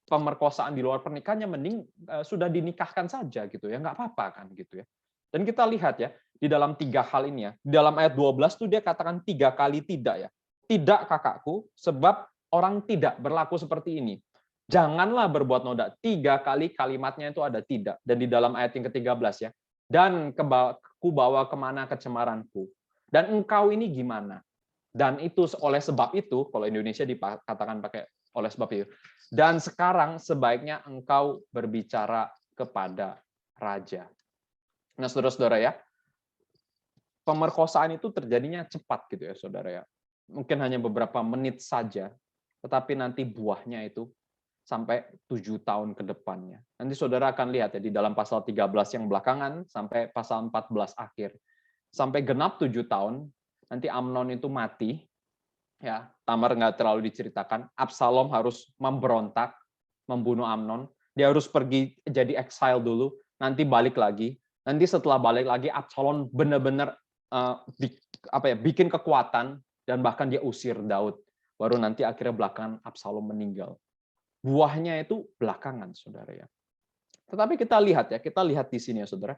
pemerkosaan di luar pernikahannya, mending sudah dinikahkan saja gitu ya, nggak apa-apa kan gitu ya. Dan kita lihat ya, di dalam 3 hal ini ya, di dalam ayat 12 tuh dia katakan 3 kali tidak ya. Tidak kakakku, sebab orang tidak berlaku seperti ini. Janganlah berbuat noda. 3 kali kalimatnya itu ada tidak. Dan di dalam ayat yang ke-13 ya, dan ku bawa kemana kecemaranku. Dan engkau ini gimana? Dan itu oleh sebab itu, kalau Indonesia dikatakan pakai oleh sebab itu. Dan sekarang sebaiknya engkau berbicara kepada raja. Nah, saudara-saudara ya, pemerkosaan itu terjadinya cepat gitu ya, saudara ya. Mungkin hanya beberapa menit saja, tetapi nanti buahnya itu sampai 7 tahun ke depannya. Nanti saudara akan lihat ya di dalam pasal 13 yang belakangan sampai pasal 14 akhir. Sampai genap 7 tahun, nanti Amnon itu mati. Ya, Tamar nggak terlalu diceritakan. Absalom harus memberontak, membunuh Amnon. Dia harus pergi jadi exile dulu, nanti balik lagi. Nanti setelah balik lagi, Absalom benar-benar bikin kekuatan dan bahkan dia usir Daud. Baru nanti akhirnya belakangan Absalom meninggal. Buahnya itu belakangan, saudara ya. Tetapi kita lihat di sini ya, saudara.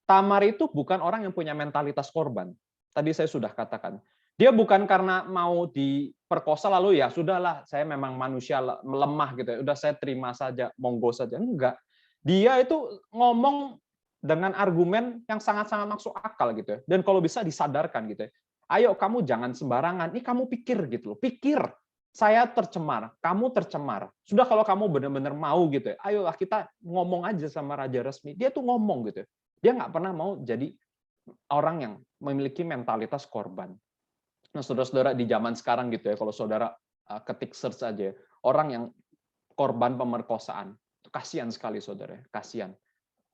Tamar itu bukan orang yang punya mentalitas korban. Tadi saya sudah katakan. Dia bukan karena mau diperkosa lalu ya sudahlah, saya memang manusia lemah gitu ya. Udah saya terima saja, monggo saja. Enggak. Dia itu ngomong dengan argumen yang sangat-sangat masuk akal gitu ya. Dan kalau bisa disadarkan gitu ya. Ayo kamu jangan sembarangan. Ini kamu pikir gitu loh. Pikir. Saya tercemar, kamu tercemar. Sudah kalau kamu benar-benar mau gitu ya. Ayolah kita ngomong aja sama raja resmi. Dia tuh ngomong gitu ya. Dia nggak pernah mau jadi orang yang memiliki mentalitas korban. Nah, saudara-saudara di zaman sekarang gitu ya, kalau saudara ketik search aja, orang yang korban pemerkosaan, kasihan sekali saudara, kasihan.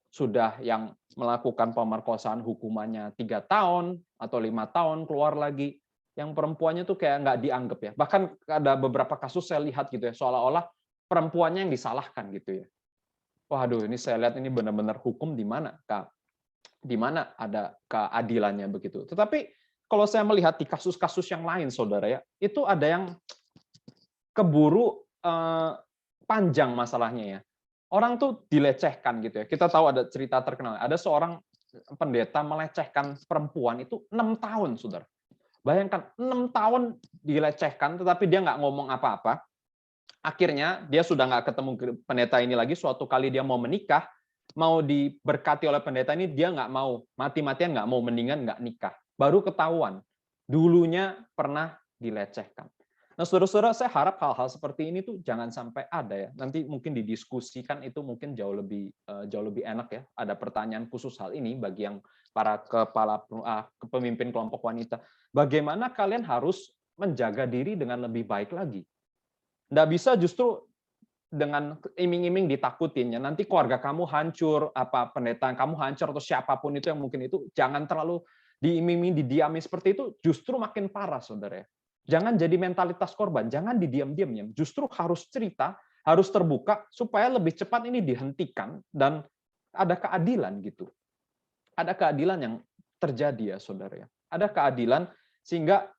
Sudah yang melakukan pemerkosaan hukumannya 3 tahun atau 5 tahun keluar lagi, yang perempuannya tuh kayak nggak dianggap ya. Bahkan ada beberapa kasus saya lihat gitu ya, seolah-olah perempuannya yang disalahkan gitu ya. Waduh, ini saya lihat ini benar-benar hukum di mana, Kak? Di mana ada keadilannya begitu. Tetapi kalau saya melihat di kasus-kasus yang lain, saudara ya, itu ada yang keburu panjang masalahnya ya. Orang tuh dilecehkan gitu ya. Kita tahu ada cerita terkenal. Ada seorang pendeta melecehkan perempuan itu 6 tahun, saudara. Bayangkan 6 tahun dilecehkan, tetapi dia nggak ngomong apa-apa. Akhirnya dia sudah nggak ketemu pendeta ini lagi. Suatu kali dia mau menikah, mau diberkati oleh pendeta ini, dia nggak mau, mati-matian nggak mau, mendingan nggak nikah. Baru ketahuan, dulunya pernah dilecehkan. Nah, saudara-saudara, saya harap hal-hal seperti ini tuh jangan sampai ada ya. Nanti mungkin didiskusikan itu mungkin jauh lebih enak ya. Ada pertanyaan khusus hal ini bagi yang para pemimpin kelompok wanita. Bagaimana kalian harus menjaga diri dengan lebih baik lagi? Nggak bisa justru dengan iming-iming ditakutin ya, nanti keluarga kamu hancur, apa pendeta kamu hancur, atau siapapun itu yang mungkin itu, jangan terlalu diiming-iming, didiami seperti itu, justru makin parah, saudara ya. Jangan jadi mentalitas korban, jangan didiam-diam ya, justru harus cerita, harus terbuka supaya lebih cepat ini dihentikan dan ada keadilan gitu. Ada keadilan yang terjadi ya, saudara ya. Ada keadilan sehingga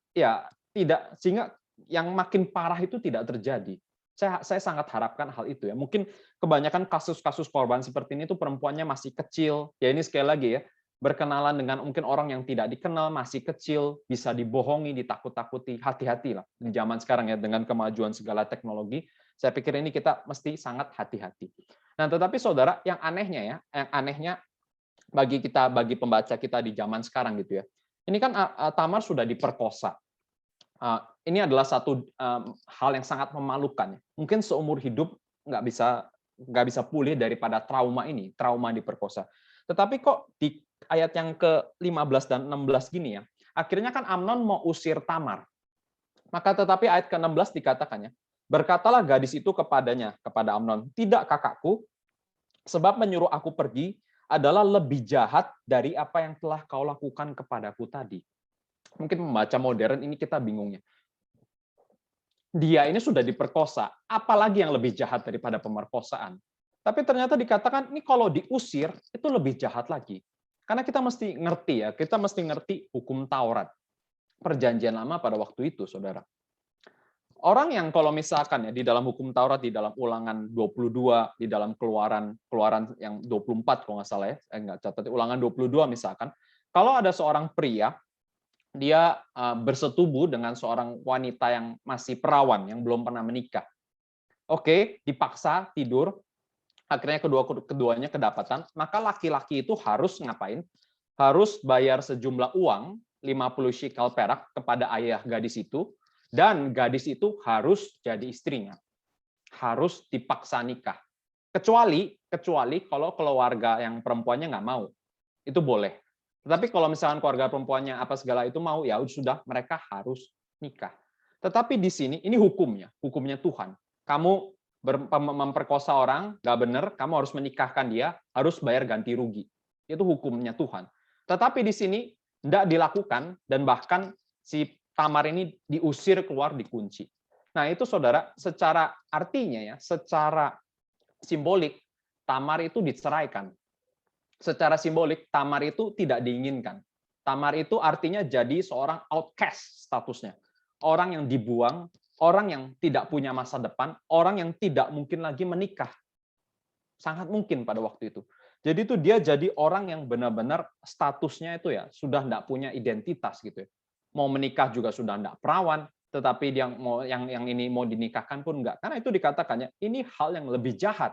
sehingga yang makin parah itu tidak terjadi. Saya sangat harapkan hal itu ya. Mungkin kebanyakan kasus-kasus korban seperti ini tuh perempuannya masih kecil. Ya ini sekali lagi ya, berkenalan dengan mungkin orang yang tidak dikenal, masih kecil, bisa dibohongi, ditakut-takuti. Hati-hatilah di zaman sekarang ya, dengan kemajuan segala teknologi. Saya pikir ini kita mesti sangat hati-hati. Nah, tetapi saudara, yang anehnya bagi kita, bagi pembaca kita di zaman sekarang gitu ya. Ini kan Tamar sudah diperkosa. Ini adalah satu hal yang sangat memalukan. Mungkin seumur hidup nggak bisa pulih daripada trauma ini, trauma diperkosa. Tetapi kok di ayat yang ke-15 dan 16 gini ya, akhirnya kan Amnon mau usir Tamar. Maka tetapi ayat ke-16 dikatakannya, berkatalah gadis itu kepada Amnon, tidak kakakku, sebab menyuruh aku pergi adalah lebih jahat dari apa yang telah kau lakukan kepadaku tadi. Mungkin membaca modern ini kita bingungnya. Dia ini sudah diperkosa, apalagi yang lebih jahat daripada pemerkosaan. Tapi ternyata dikatakan, ini kalau diusir, itu lebih jahat lagi. Karena kita mesti ngerti ya, kita mesti ngerti hukum Taurat. Perjanjian lama pada waktu itu, saudara. Orang yang kalau misalkan ya, di dalam hukum Taurat, di dalam Ulangan 22, di dalam keluaran yang 24, kalau nggak salah ya, nggak catat, Ulangan 22 misalkan, kalau ada seorang pria, dia bersetubuh dengan seorang wanita yang masih perawan, yang belum pernah menikah. Oke, dipaksa tidur, akhirnya keduanya kedapatan, maka laki-laki itu harus ngapain? Harus bayar sejumlah uang, 50 shekel perak kepada ayah gadis itu, dan gadis itu harus jadi istrinya. Harus dipaksa nikah. Kecuali kalau keluarga yang perempuannya nggak mau. Itu boleh. Tetapi kalau misalkan keluarga perempuannya apa segala itu mau, ya sudah, mereka harus nikah. Tetapi di sini, ini hukumnya Tuhan. Kamu memperkosa orang, nggak benar, kamu harus menikahkan dia, harus bayar ganti rugi. Itu hukumnya Tuhan. Tetapi di sini tidak dilakukan, dan bahkan si Tamar ini diusir keluar, dikunci. Nah itu saudara, secara artinya ya, secara simbolik, Tamar itu diceraikan. Secara simbolik, Tamar itu tidak diinginkan. Tamar itu artinya jadi seorang outcast statusnya. Orang yang dibuang, orang yang tidak punya masa depan, orang yang tidak mungkin lagi menikah. Sangat mungkin pada waktu itu. Jadi itu dia jadi orang yang benar-benar statusnya itu ya sudah tidak punya identitas gitu ya. Mau menikah juga sudah tidak perawan, tetapi yang ini mau dinikahkan pun enggak. Karena itu dikatakannya ini hal yang lebih jahat.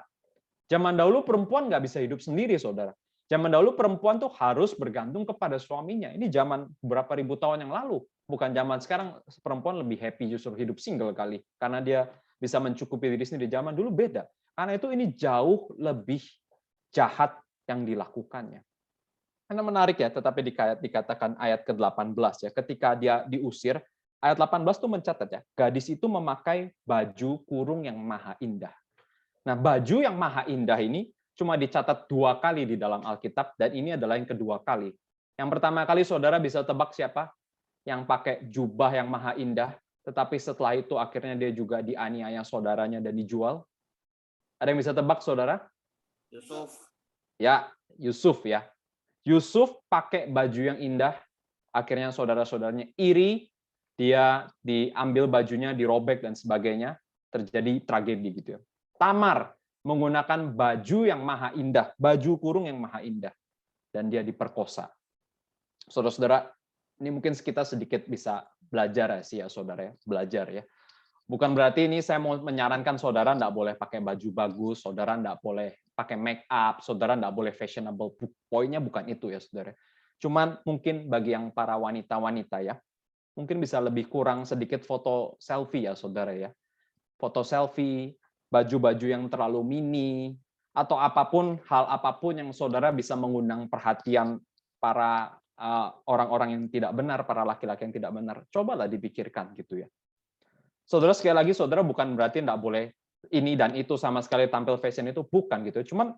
Zaman dahulu perempuan nggak bisa hidup sendiri, saudara. Zaman dahulu perempuan tuh harus bergantung kepada suaminya. Ini zaman beberapa ribu tahun yang lalu. Bukan zaman sekarang, perempuan lebih happy justru hidup single kali. Karena dia bisa mencukupi diri sendiri. Zaman dulu beda. Karena itu ini jauh lebih jahat yang dilakukannya. Karena menarik ya, tetapi dikatakan ayat ke-18 ya, ketika dia diusir, ayat 18 tuh mencatat ya, gadis itu memakai baju kurung yang maha indah. Nah, baju yang maha indah ini cuma dicatat 2 kali di dalam Alkitab, dan ini adalah yang kedua kali. Yang pertama kali saudara bisa tebak siapa? Yang pakai jubah yang maha indah, tetapi setelah itu akhirnya dia juga dianiaya saudaranya dan dijual. Ada yang bisa tebak saudara? Yusuf. Ya, Yusuf ya. Yusuf pakai baju yang indah, akhirnya saudara-saudaranya iri, dia diambil bajunya, dirobek dan sebagainya, terjadi tragedi gitu ya. Tamar menggunakan baju yang maha indah, baju kurung yang maha indah, dan dia diperkosa. Saudara-saudara, ini mungkin kita sedikit bisa belajar ya, saudara ya, belajar ya. Bukan berarti ini saya mau menyarankan saudara nggak boleh pakai baju bagus, saudara nggak boleh pakai make up, saudara nggak boleh fashionable. Poinnya bukan itu ya, saudara. Cuman mungkin bagi yang para wanita-wanita ya, mungkin bisa lebih kurang sedikit foto selfie ya, saudara ya. Foto selfie, baju-baju yang terlalu mini, atau apapun, hal apapun yang saudara bisa mengundang perhatian para orang-orang yang tidak benar, para laki-laki yang tidak benar. Cobalah dipikirkan gitu ya. Saudara, sekali lagi, saudara bukan berarti tidak boleh ini dan itu sama sekali tampil fashion itu, bukan gitu. Cuman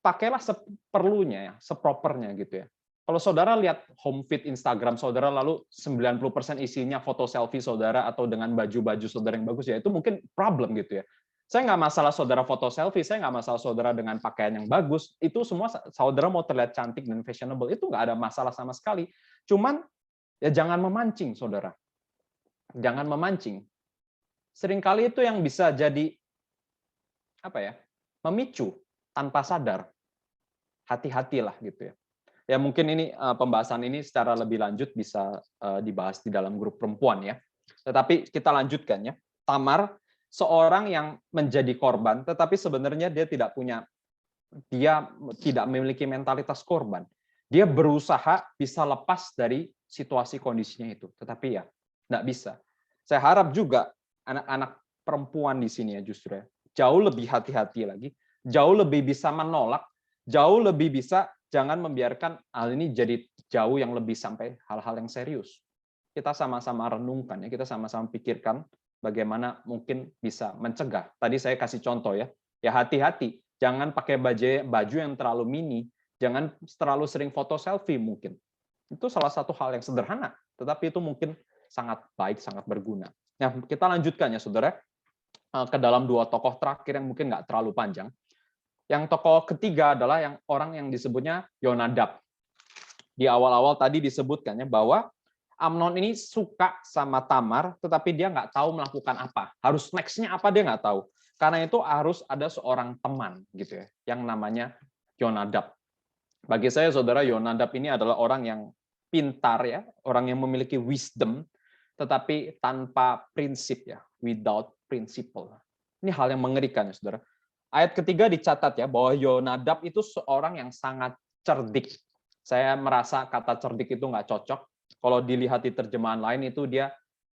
pakailah seperlunya ya, sepropernya gitu ya. Kalau saudara lihat home feed Instagram saudara, lalu 90% isinya foto selfie saudara atau dengan baju-baju saudara yang bagus, ya itu mungkin problem gitu ya. Saya nggak masalah saudara foto selfie, saya nggak masalah saudara dengan pakaian yang bagus, itu semua saudara mau terlihat cantik dan fashionable, itu nggak ada masalah sama sekali. Cuman ya jangan memancing, saudara. Jangan memancing. Seringkali itu yang bisa jadi apa ya? Memicu tanpa sadar. Hati-hatilah gitu ya. Ya mungkin ini pembahasan ini secara lebih lanjut bisa dibahas di dalam grup perempuan ya. Tetapi kita lanjutkan ya. Tamar seorang yang menjadi korban, tetapi sebenarnya dia tidak memiliki mentalitas korban. Dia berusaha bisa lepas dari situasi kondisinya itu, tetapi ya nggak bisa. Saya harap juga anak-anak perempuan di sini ya justru ya, jauh lebih hati-hati lagi, jauh lebih bisa menolak, jauh lebih bisa jangan membiarkan hal ini jadi jauh yang lebih sampai hal-hal yang serius. Kita sama-sama renungkan ya, kita sama-sama pikirkan bagaimana mungkin bisa mencegah. Tadi saya kasih contoh ya hati-hati, jangan pakai baju yang terlalu mini, jangan terlalu sering foto selfie mungkin. Itu salah satu hal yang sederhana, tetapi itu mungkin sangat baik, sangat berguna. Nah, kita lanjutkan ya, saudara, ke dalam dua tokoh terakhir yang mungkin nggak terlalu panjang. Yang tokoh ketiga adalah orang yang disebutnya Yonadab. Di awal-awal tadi disebutkan ya bahwa Amnon ini suka sama Tamar, tetapi dia nggak tahu melakukan apa. Harus next-nya apa dia nggak tahu. Karena itu harus ada seorang teman gitu ya, yang namanya Yonadab. Bagi saya, saudara, Yonadab ini adalah orang yang pintar ya, orang yang memiliki wisdom, tetapi tanpa prinsip ya, without principle. Ini hal yang mengerikan ya, saudara. Ayat ketiga dicatat ya bahwa Yonadab itu seorang yang sangat cerdik. Saya merasa kata cerdik itu nggak cocok. Kalau dilihat di terjemahan lain itu dia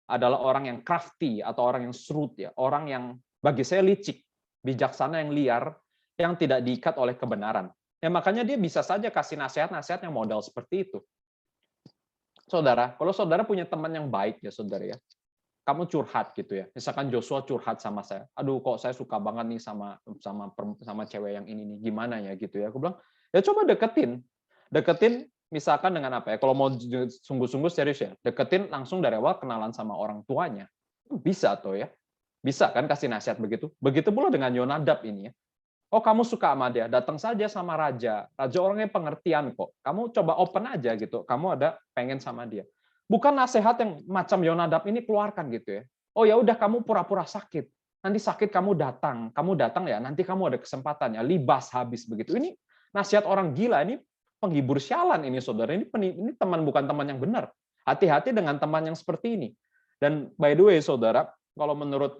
adalah orang yang crafty atau orang yang shrewd ya, orang yang bagi saya licik, bijaksana yang liar, yang tidak diikat oleh kebenaran. Ya makanya dia bisa saja kasih nasihat-nasihat yang modal seperti itu. Saudara, kalau saudara punya teman yang baik ya saudara ya, kamu curhat gitu ya. Misalkan Joshua curhat sama saya, aduh kok saya suka banget nih sama cewek yang ini nih, gimana ya gitu ya. Aku bilang, ya coba deketin misalkan dengan apa ya, kalau mau sungguh-sungguh serius ya, deketin langsung dari awal, kenalan sama orang tuanya. Bisa tuh ya, bisa kan kasih nasihat begitu. Begitu pula dengan Yonadab ini ya. Oh kamu suka sama dia, datang saja sama raja. Raja orangnya pengertian kok. Kamu coba open aja gitu. Kamu ada pengen sama dia. Bukan nasihat yang macam Yonadab ini keluarkan gitu ya. Oh ya udah kamu pura-pura sakit. Nanti sakit kamu datang ya. Nanti kamu ada kesempatan ya. Libas habis begitu. Ini nasihat orang gila. Ini penghibur sialan ini saudara. Ini teman bukan teman yang benar. Hati-hati dengan teman yang seperti ini. Dan by the way saudara, kalau menurut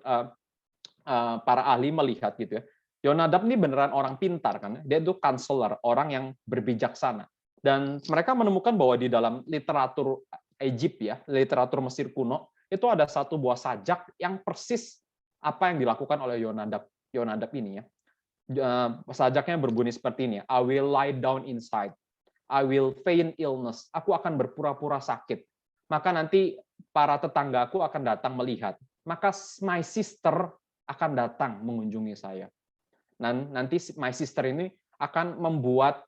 para ahli melihat gitu ya, Yonadab ini beneran orang pintar kan, dia itu counselor, orang yang berbijaksana. Dan mereka menemukan bahwa di dalam literatur Egypt ya, literatur Mesir kuno, itu ada satu buah sajak yang persis apa yang dilakukan oleh Yonadab ini ya. Sajaknya berbunyi seperti ini, I will lie down inside, I will feign illness, aku akan berpura-pura sakit. Maka nanti para tetanggaku akan datang melihat. Maka my sister akan datang mengunjungi saya. Dan nanti my sister ini akan membuat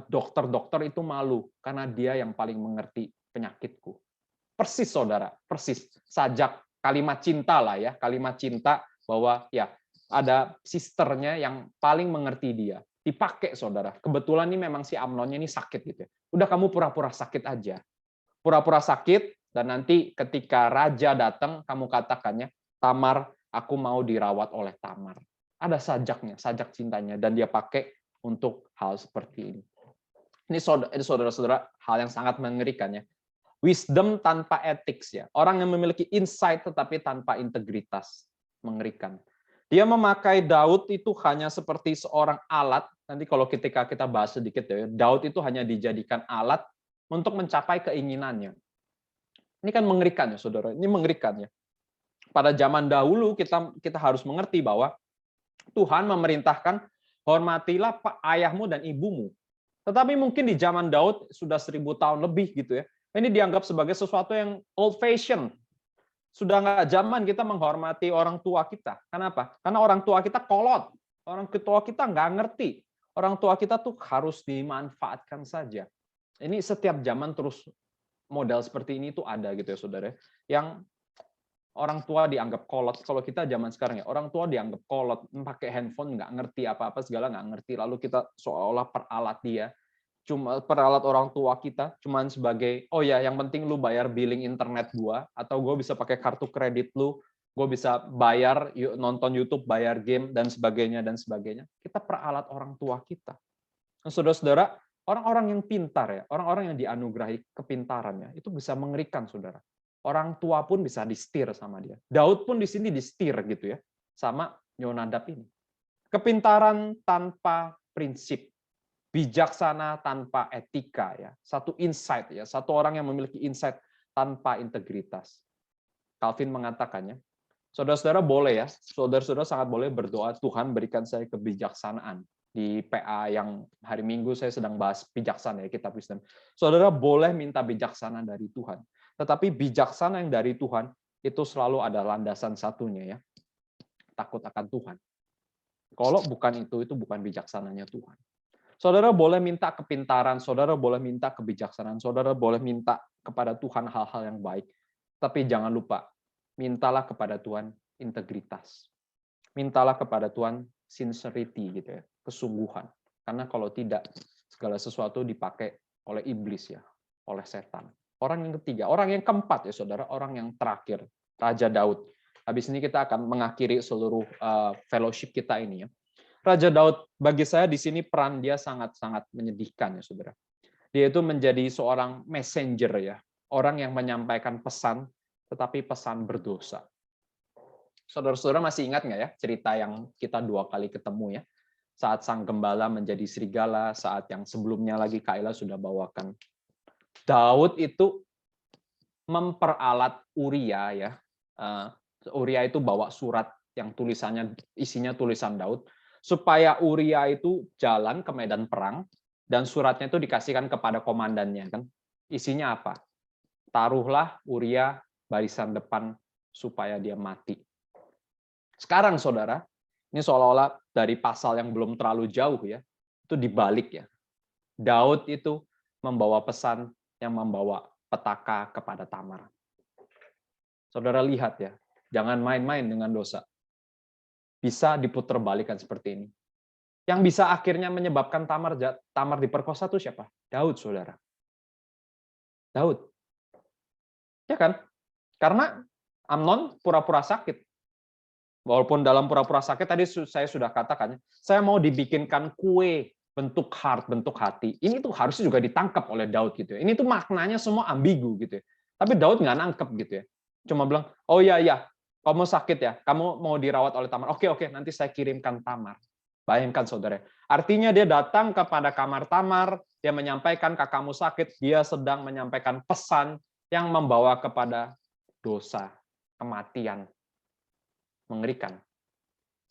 dokter-dokter itu malu karena dia yang paling mengerti penyakitku. Persis saudara, persis sajak kalimat cinta lah ya, kalimat cinta bahwa ya ada sisternya yang paling mengerti dia. Dipakai saudara. Kebetulan ini memang si Amnonnya ini sakit gitu ya. Udah kamu pura-pura sakit aja. Pura-pura sakit dan nanti ketika raja datang kamu katakannya, Tamar, aku mau dirawat oleh Tamar. Ada sajaknya, sajak cintanya, dan dia pakai untuk hal seperti ini. Ini saudara-saudara hal yang sangat mengerikan ya. Wisdom tanpa ethics ya. Orang yang memiliki insight tetapi tanpa integritas. Mengerikan. Dia memakai Daud itu hanya seperti seorang alat. Nanti kalau ketika kita bahas sedikit ya, Daud itu hanya dijadikan alat untuk mencapai keinginannya. Ini kan mengerikan ya, saudara. Ini mengerikan ya. Pada zaman dahulu kita harus mengerti bahwa Tuhan memerintahkan hormatilah ayahmu dan ibumu. Tetapi mungkin di zaman Daud sudah 1000 tahun lebih gitu ya. Ini dianggap sebagai sesuatu yang old fashion. Sudah nggak zaman kita menghormati orang tua kita. Kenapa? Karena orang tua kita kolot. Orang tua kita nggak ngerti. Orang tua kita tuh harus dimanfaatkan saja. Ini setiap zaman terus model seperti ini tuh ada gitu ya saudara. Yang orang tua dianggap kolot. Kalau kita zaman sekarang ya, orang tua dianggap kolot. Pakai handphone nggak ngerti apa-apa segala nggak ngerti. Lalu kita seolah peralat dia. Cuma peralat orang tua kita, cuman sebagai, oh ya, yang penting lu bayar billing internet gua, atau gua bisa pakai kartu kredit lu, gua bisa bayar nonton YouTube, bayar game dan sebagainya dan sebagainya. Kita peralat orang tua kita. Nah, saudara-saudara, orang-orang yang pintar ya, orang-orang yang dianugerahi kepintarannya, itu bisa mengerikan, saudara. Orang tua pun bisa disetir sama dia. Daud pun di sini disetir gitu ya, sama Yonadab ini. Kepintaran tanpa prinsip. Bijaksana tanpa etika ya, satu insight ya, satu orang yang memiliki insight tanpa integritas. Calvin mengatakannya, saudara-saudara boleh ya, saudara-saudara sangat boleh berdoa, Tuhan berikan saya kebijaksanaan. Di PA yang hari Minggu saya sedang bahas bijaksana ya, kitab wisdom. Saudara boleh minta bijaksana dari Tuhan, tetapi bijaksana yang dari Tuhan itu selalu ada landasan satunya ya, takut akan Tuhan. Kalau bukan itu bukan bijaksananya Tuhan. Saudara boleh minta kepintaran, saudara boleh minta kebijaksanaan, saudara boleh minta kepada Tuhan hal-hal yang baik. Tapi jangan lupa, mintalah kepada Tuhan integritas. Mintalah kepada Tuhan sincerity gitu ya, kesungguhan. Karena kalau tidak, segala sesuatu dipakai oleh iblis ya, oleh setan. Orang yang ketiga, orang yang keempat ya saudara, orang yang terakhir, Raja Daud. Habis ini kita akan mengakhiri seluruh fellowship kita ini ya. Raja Daud, bagi saya di sini peran dia sangat-sangat menyedihkan ya saudara. Dia itu menjadi seorang messenger ya, orang yang menyampaikan pesan, tetapi pesan berdosa. Saudara-saudara masih ingat nggak ya cerita yang kita 2 kali ketemu ya? Saat sang gembala menjadi serigala, saat yang sebelumnya lagi Kaila sudah bawakan. Daud itu memperalat Uria ya. Uria itu bawa surat yang tulisannya isinya tulisan Daud, supaya Uria itu jalan ke medan perang, dan suratnya itu dikasihkan kepada komandannya. Kan? Isinya apa? Taruhlah Uria barisan depan supaya dia mati. Sekarang saudara, ini seolah-olah dari pasal yang belum terlalu jauh ya, itu dibalik ya. Daud itu membawa pesan yang membawa petaka kepada Tamar. Saudara lihat ya, jangan main-main dengan dosa. Bisa diputerbalikan seperti ini. Yang bisa akhirnya menyebabkan Tamar diperkosa itu siapa? Daud, saudara. Daud. Ya kan? Karena Amnon pura-pura sakit. Walaupun dalam pura-pura sakit tadi saya sudah katakan, saya mau dibikinkan kue bentuk heart, bentuk hati. Ini tuh harusnya juga ditangkap oleh Daud gitu ya. Ini tuh maknanya semua ambigu gitu ya. Tapi Daud nggak nangkep gitu ya. Cuma bilang, oh iya, kamu sakit ya, kamu mau dirawat oleh Tamar. Oke, nanti saya kirimkan Tamar. Bayangkan saudara. Artinya dia datang kepada kamar Tamar, dia menyampaikan kakakmu sakit, dia sedang menyampaikan pesan yang membawa kepada dosa, kematian. Mengerikan.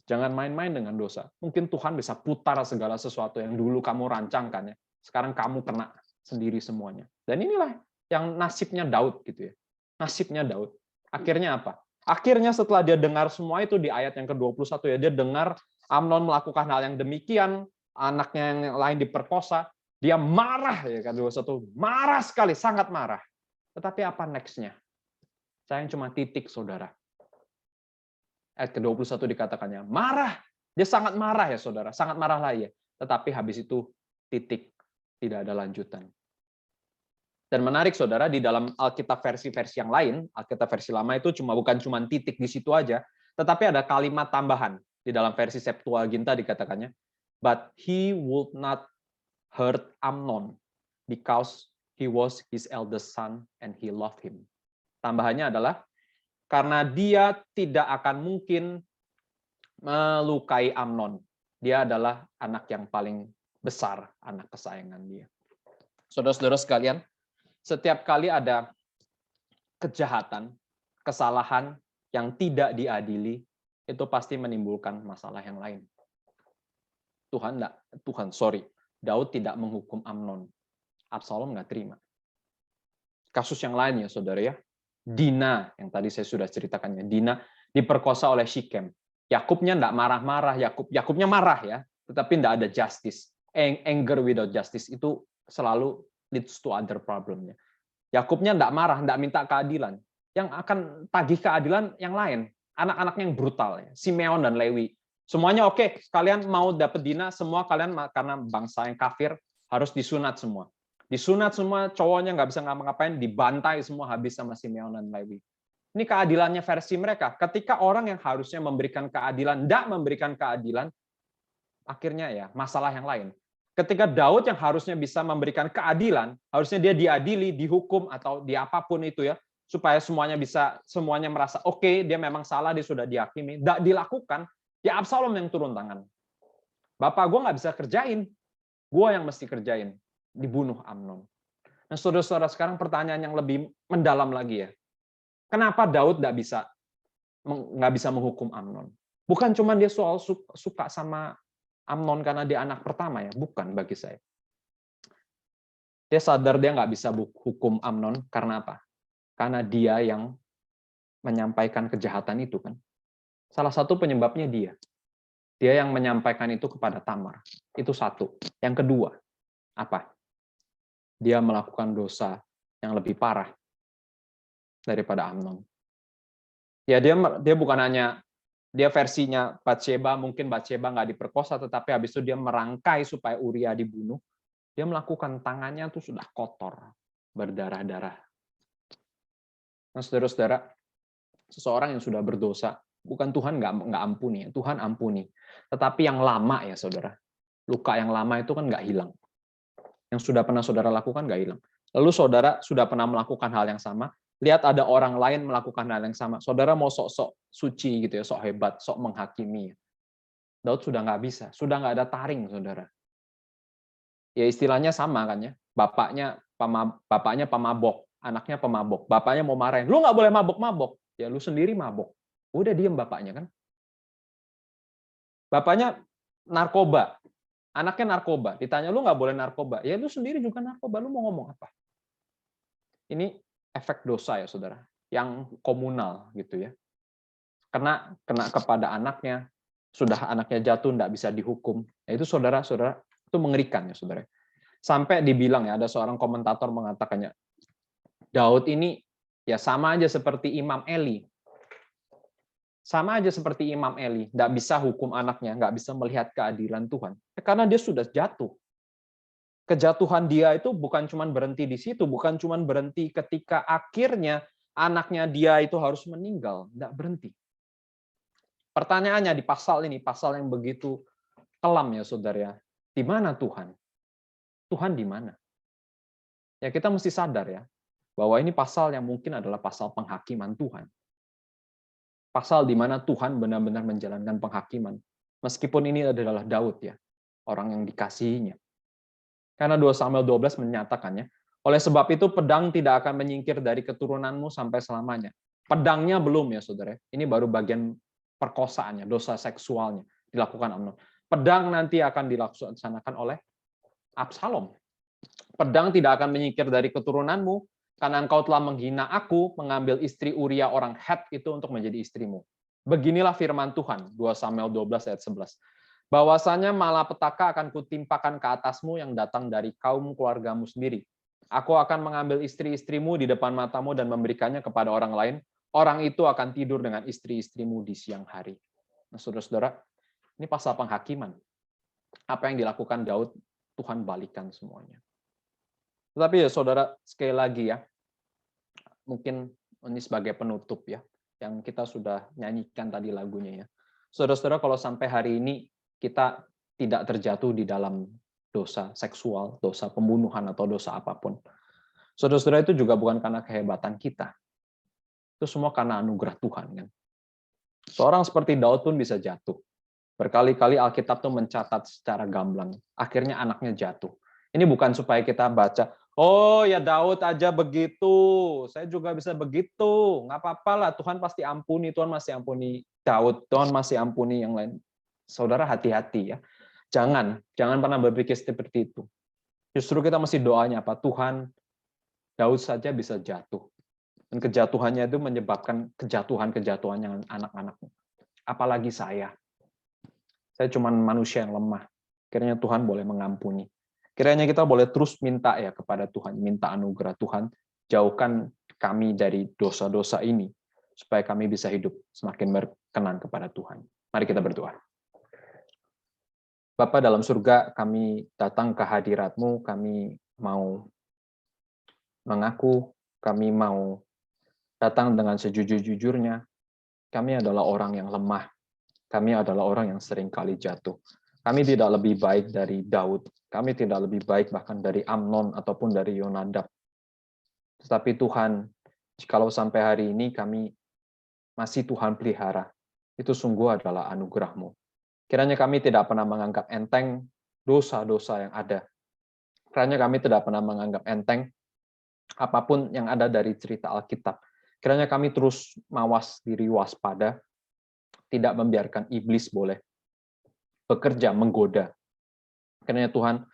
Jangan main-main dengan dosa. Mungkin Tuhan bisa putar segala sesuatu yang dulu kamu rancangkan ya. Sekarang kamu kena sendiri semuanya. Dan inilah yang nasibnya Daud gitu ya. Nasibnya Daud. Akhirnya apa? Akhirnya setelah dia dengar semua itu di ayat yang ke-21 ya, dia dengar Amnon melakukan hal yang demikian, anaknya yang lain diperkosa, dia marah ya kan 21, marah sekali, sangat marah. Tetapi apa next-nya? Saya cuma titik saudara. Ayat ke-21 dikatakannya, marah. Dia sangat marah ya saudara, sangat marah lah ya. Tetapi habis itu titik, tidak ada lanjutan. Dan menarik saudara, di dalam Alkitab versi-versi yang lain, Alkitab versi lama itu bukan cuma titik di situ aja, tetapi ada kalimat tambahan. Di dalam versi Septuaginta dikatakannya, but he would not hurt Amnon because he was his eldest son and he loved him. Tambahannya adalah karena dia tidak akan mungkin melukai Amnon. Dia adalah anak yang paling besar, anak kesayangan dia. Saudara-saudara sekalian, setiap kali ada kejahatan, kesalahan yang tidak diadili, itu pasti menimbulkan masalah yang lain. Daud tidak menghukum Amnon. Absalom nggak terima. Kasus yang lain ya, saudara ya. Dina, yang tadi saya sudah ceritakannya. Dina diperkosa oleh Shikem. Yakubnya nggak marah-marah. Yakubnya marah ya, tetapi nggak ada justice. Anger without justice itu selalu leads to other problemnya. Yakubnya nggak marah, nggak minta keadilan. Yang akan tagih keadilan yang lain. Anak-anaknya yang brutal. Ya. Simeon dan Lewi. Semuanya oke, kalian mau dapat Dina, semua kalian karena bangsa yang kafir harus disunat semua. Disunat semua, cowoknya nggak bisa ngapa-ngapain, dibantai semua habis sama Simeon dan Lewi. Ini keadilannya versi mereka. Ketika orang yang harusnya memberikan keadilan, tidak memberikan keadilan, akhirnya ya masalah yang lain. Ketika Daud yang harusnya bisa memberikan keadilan, harusnya dia diadili, dihukum, atau di apapun itu ya, supaya semuanya merasa oke, dia memang salah, dia sudah dihakimi. Tidak dilakukan, ya Absalom yang turun tangan. Bapak gue nggak bisa kerjain, gue yang mesti kerjain. Dibunuh Amnon. Nah, saudara-saudara, sekarang pertanyaan yang lebih mendalam lagi ya. Kenapa Daud nggak bisa menghukum Amnon? Bukan cuma dia soal suka sama Amnon karena dia anak pertama ya, bukan bagi saya. Dia sadar dia nggak bisa hukum Amnon karena apa? Karena dia yang menyampaikan kejahatan itu kan. Salah satu penyebabnya dia. Dia yang menyampaikan itu kepada Tamar. Itu satu. Yang kedua, apa? Dia melakukan dosa yang lebih parah daripada Amnon. Ya dia bukan hanya dia versinya Batsheba, mungkin Batsheba nggak diperkosa, tetapi habis itu dia merangkai supaya Uria dibunuh. Dia melakukan tangannya tuh sudah kotor, berdarah-darah. Nah, saudara-saudara, seseorang yang sudah berdosa, bukan Tuhan nggak ampuni, Tuhan ampuni. Tetapi yang lama ya saudara, luka yang lama itu kan nggak hilang. Yang sudah pernah saudara lakukan nggak hilang. Lalu saudara sudah pernah melakukan hal yang sama, lihat ada orang lain melakukan hal yang sama. Saudara mau sok-sok suci gitu ya, sok hebat, sok menghakimi. Daud sudah nggak bisa, sudah nggak ada taring saudara. Ya istilahnya sama kan ya, bapaknya pemabok, anaknya pemabok, bapaknya mau marahin, lu nggak boleh mabok-mabok, ya lu sendiri mabok. Udah diem bapaknya kan. Bapaknya narkoba, anaknya narkoba, ditanya lu nggak boleh narkoba, ya lu sendiri juga narkoba, lu mau ngomong apa? Ini efek dosa ya saudara, yang komunal gitu ya. Kena kepada anaknya, sudah anaknya jatuh nggak bisa dihukum. Ya, itu saudara-saudara itu mengerikan ya saudara. Sampai dibilang ya, ada seorang komentator mengatakannya, Daud ini ya sama aja seperti Imam Eli. Sama aja seperti Imam Eli, nggak bisa hukum anaknya, nggak bisa melihat keadilan Tuhan. Karena dia sudah jatuh. Kejatuhan dia itu bukan cuma berhenti di situ, bukan cuma berhenti ketika akhirnya anaknya dia itu harus meninggal, nggak berhenti. Pertanyaannya di pasal ini, pasal yang begitu kelam ya saudara, di mana Tuhan? Tuhan di mana? Ya kita mesti sadar ya, bahwa ini pasal yang mungkin adalah pasal penghakiman Tuhan. Pasal di mana Tuhan benar-benar menjalankan penghakiman. Meskipun ini adalah Daud ya, orang yang dikasihinya. Karena 2 Samuel 12 menyatakannya, oleh sebab itu pedang tidak akan menyingkir dari keturunanmu sampai selamanya. Pedangnya belum ya saudara, ini baru bagian perkosaannya, dosa seksualnya dilakukan Amnon. Pedang nanti akan dilaksanakan oleh Absalom. Pedang tidak akan menyingkir dari keturunanmu, karena engkau telah menghina aku, mengambil istri Uria orang Het itu untuk menjadi istrimu. Beginilah firman Tuhan, 2 Samuel 12 ayat 11. Bahwasanya malapetaka akan kutimpakan ke atasmu yang datang dari kaum keluargamu sendiri. Aku akan mengambil istri-istrimu di depan matamu dan memberikannya kepada orang lain. Orang itu akan tidur dengan istri-istrimu di siang hari. Nah, saudara-saudara, ini pasal penghakiman. Apa yang dilakukan Daud, Tuhan balikan semuanya. Tetapi ya saudara, sekali lagi ya, mungkin ini sebagai penutup ya, yang kita sudah nyanyikan tadi lagunya ya. Saudara-saudara, kalau sampai hari ini kita tidak terjatuh di dalam dosa seksual, dosa pembunuhan, atau dosa apapun, Saudara-saudara, itu juga bukan karena kehebatan kita. Itu semua karena anugerah Tuhan. Kan? Seorang seperti Daud pun bisa jatuh. Berkali-kali Alkitab tuh mencatat secara gamblang. Akhirnya anaknya jatuh. Ini bukan supaya kita baca, oh ya Daud aja begitu, saya juga bisa begitu. Nggak apa-apa lah, Tuhan pasti ampuni, Tuhan masih ampuni Daud, Tuhan masih ampuni yang lain. Saudara hati-hati ya. Jangan pernah berpikir seperti itu. Justru kita mesti doanya apa? Tuhan, Daud saja bisa jatuh. Dan kejatuhannya itu menyebabkan kejatuhan-kejatuhan yang anak-anaknya. Apalagi saya. Saya cuma manusia yang lemah. Kiranya Tuhan boleh mengampuni. Kiranya kita boleh terus minta ya kepada Tuhan, minta anugerah Tuhan, jauhkan kami dari dosa-dosa ini, supaya kami bisa hidup semakin berkenan kepada Tuhan. Mari kita berdoa. Bapa dalam surga, kami datang ke hadirat-Mu, kami mau mengaku, kami mau datang dengan sejujur-jujurnya. Kami adalah orang yang lemah. Kami adalah orang yang sering kali jatuh. Kami tidak lebih baik dari Daud. Kami tidak lebih baik bahkan dari Amnon ataupun dari Yonadab. Tetapi Tuhan, jikalau sampai hari ini kami masih Tuhan pelihara, itu sungguh adalah anugerah-Mu. Kiranya kami tidak pernah menganggap enteng dosa-dosa yang ada. Kiranya kami tidak pernah menganggap enteng apapun yang ada dari cerita Alkitab. Kiranya kami terus mawas diri waspada, tidak membiarkan iblis boleh bekerja, menggoda. Kiranya Tuhan,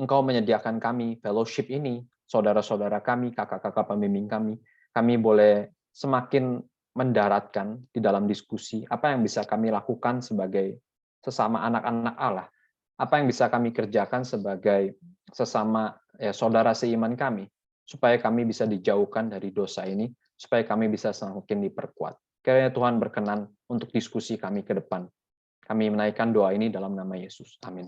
Engkau menyediakan kami fellowship ini, saudara-saudara kami, kakak-kakak pembimbing kami boleh semakin mendaratkan di dalam diskusi apa yang bisa kami lakukan sebagai sesama anak-anak Allah, apa yang bisa kami kerjakan sebagai sesama saudara seiman kami, supaya kami bisa dijauhkan dari dosa ini, supaya kami bisa semakin diperkuat. Kiranya Tuhan berkenan untuk diskusi kami ke depan. Kami menaikkan doa ini dalam nama Yesus. Amin.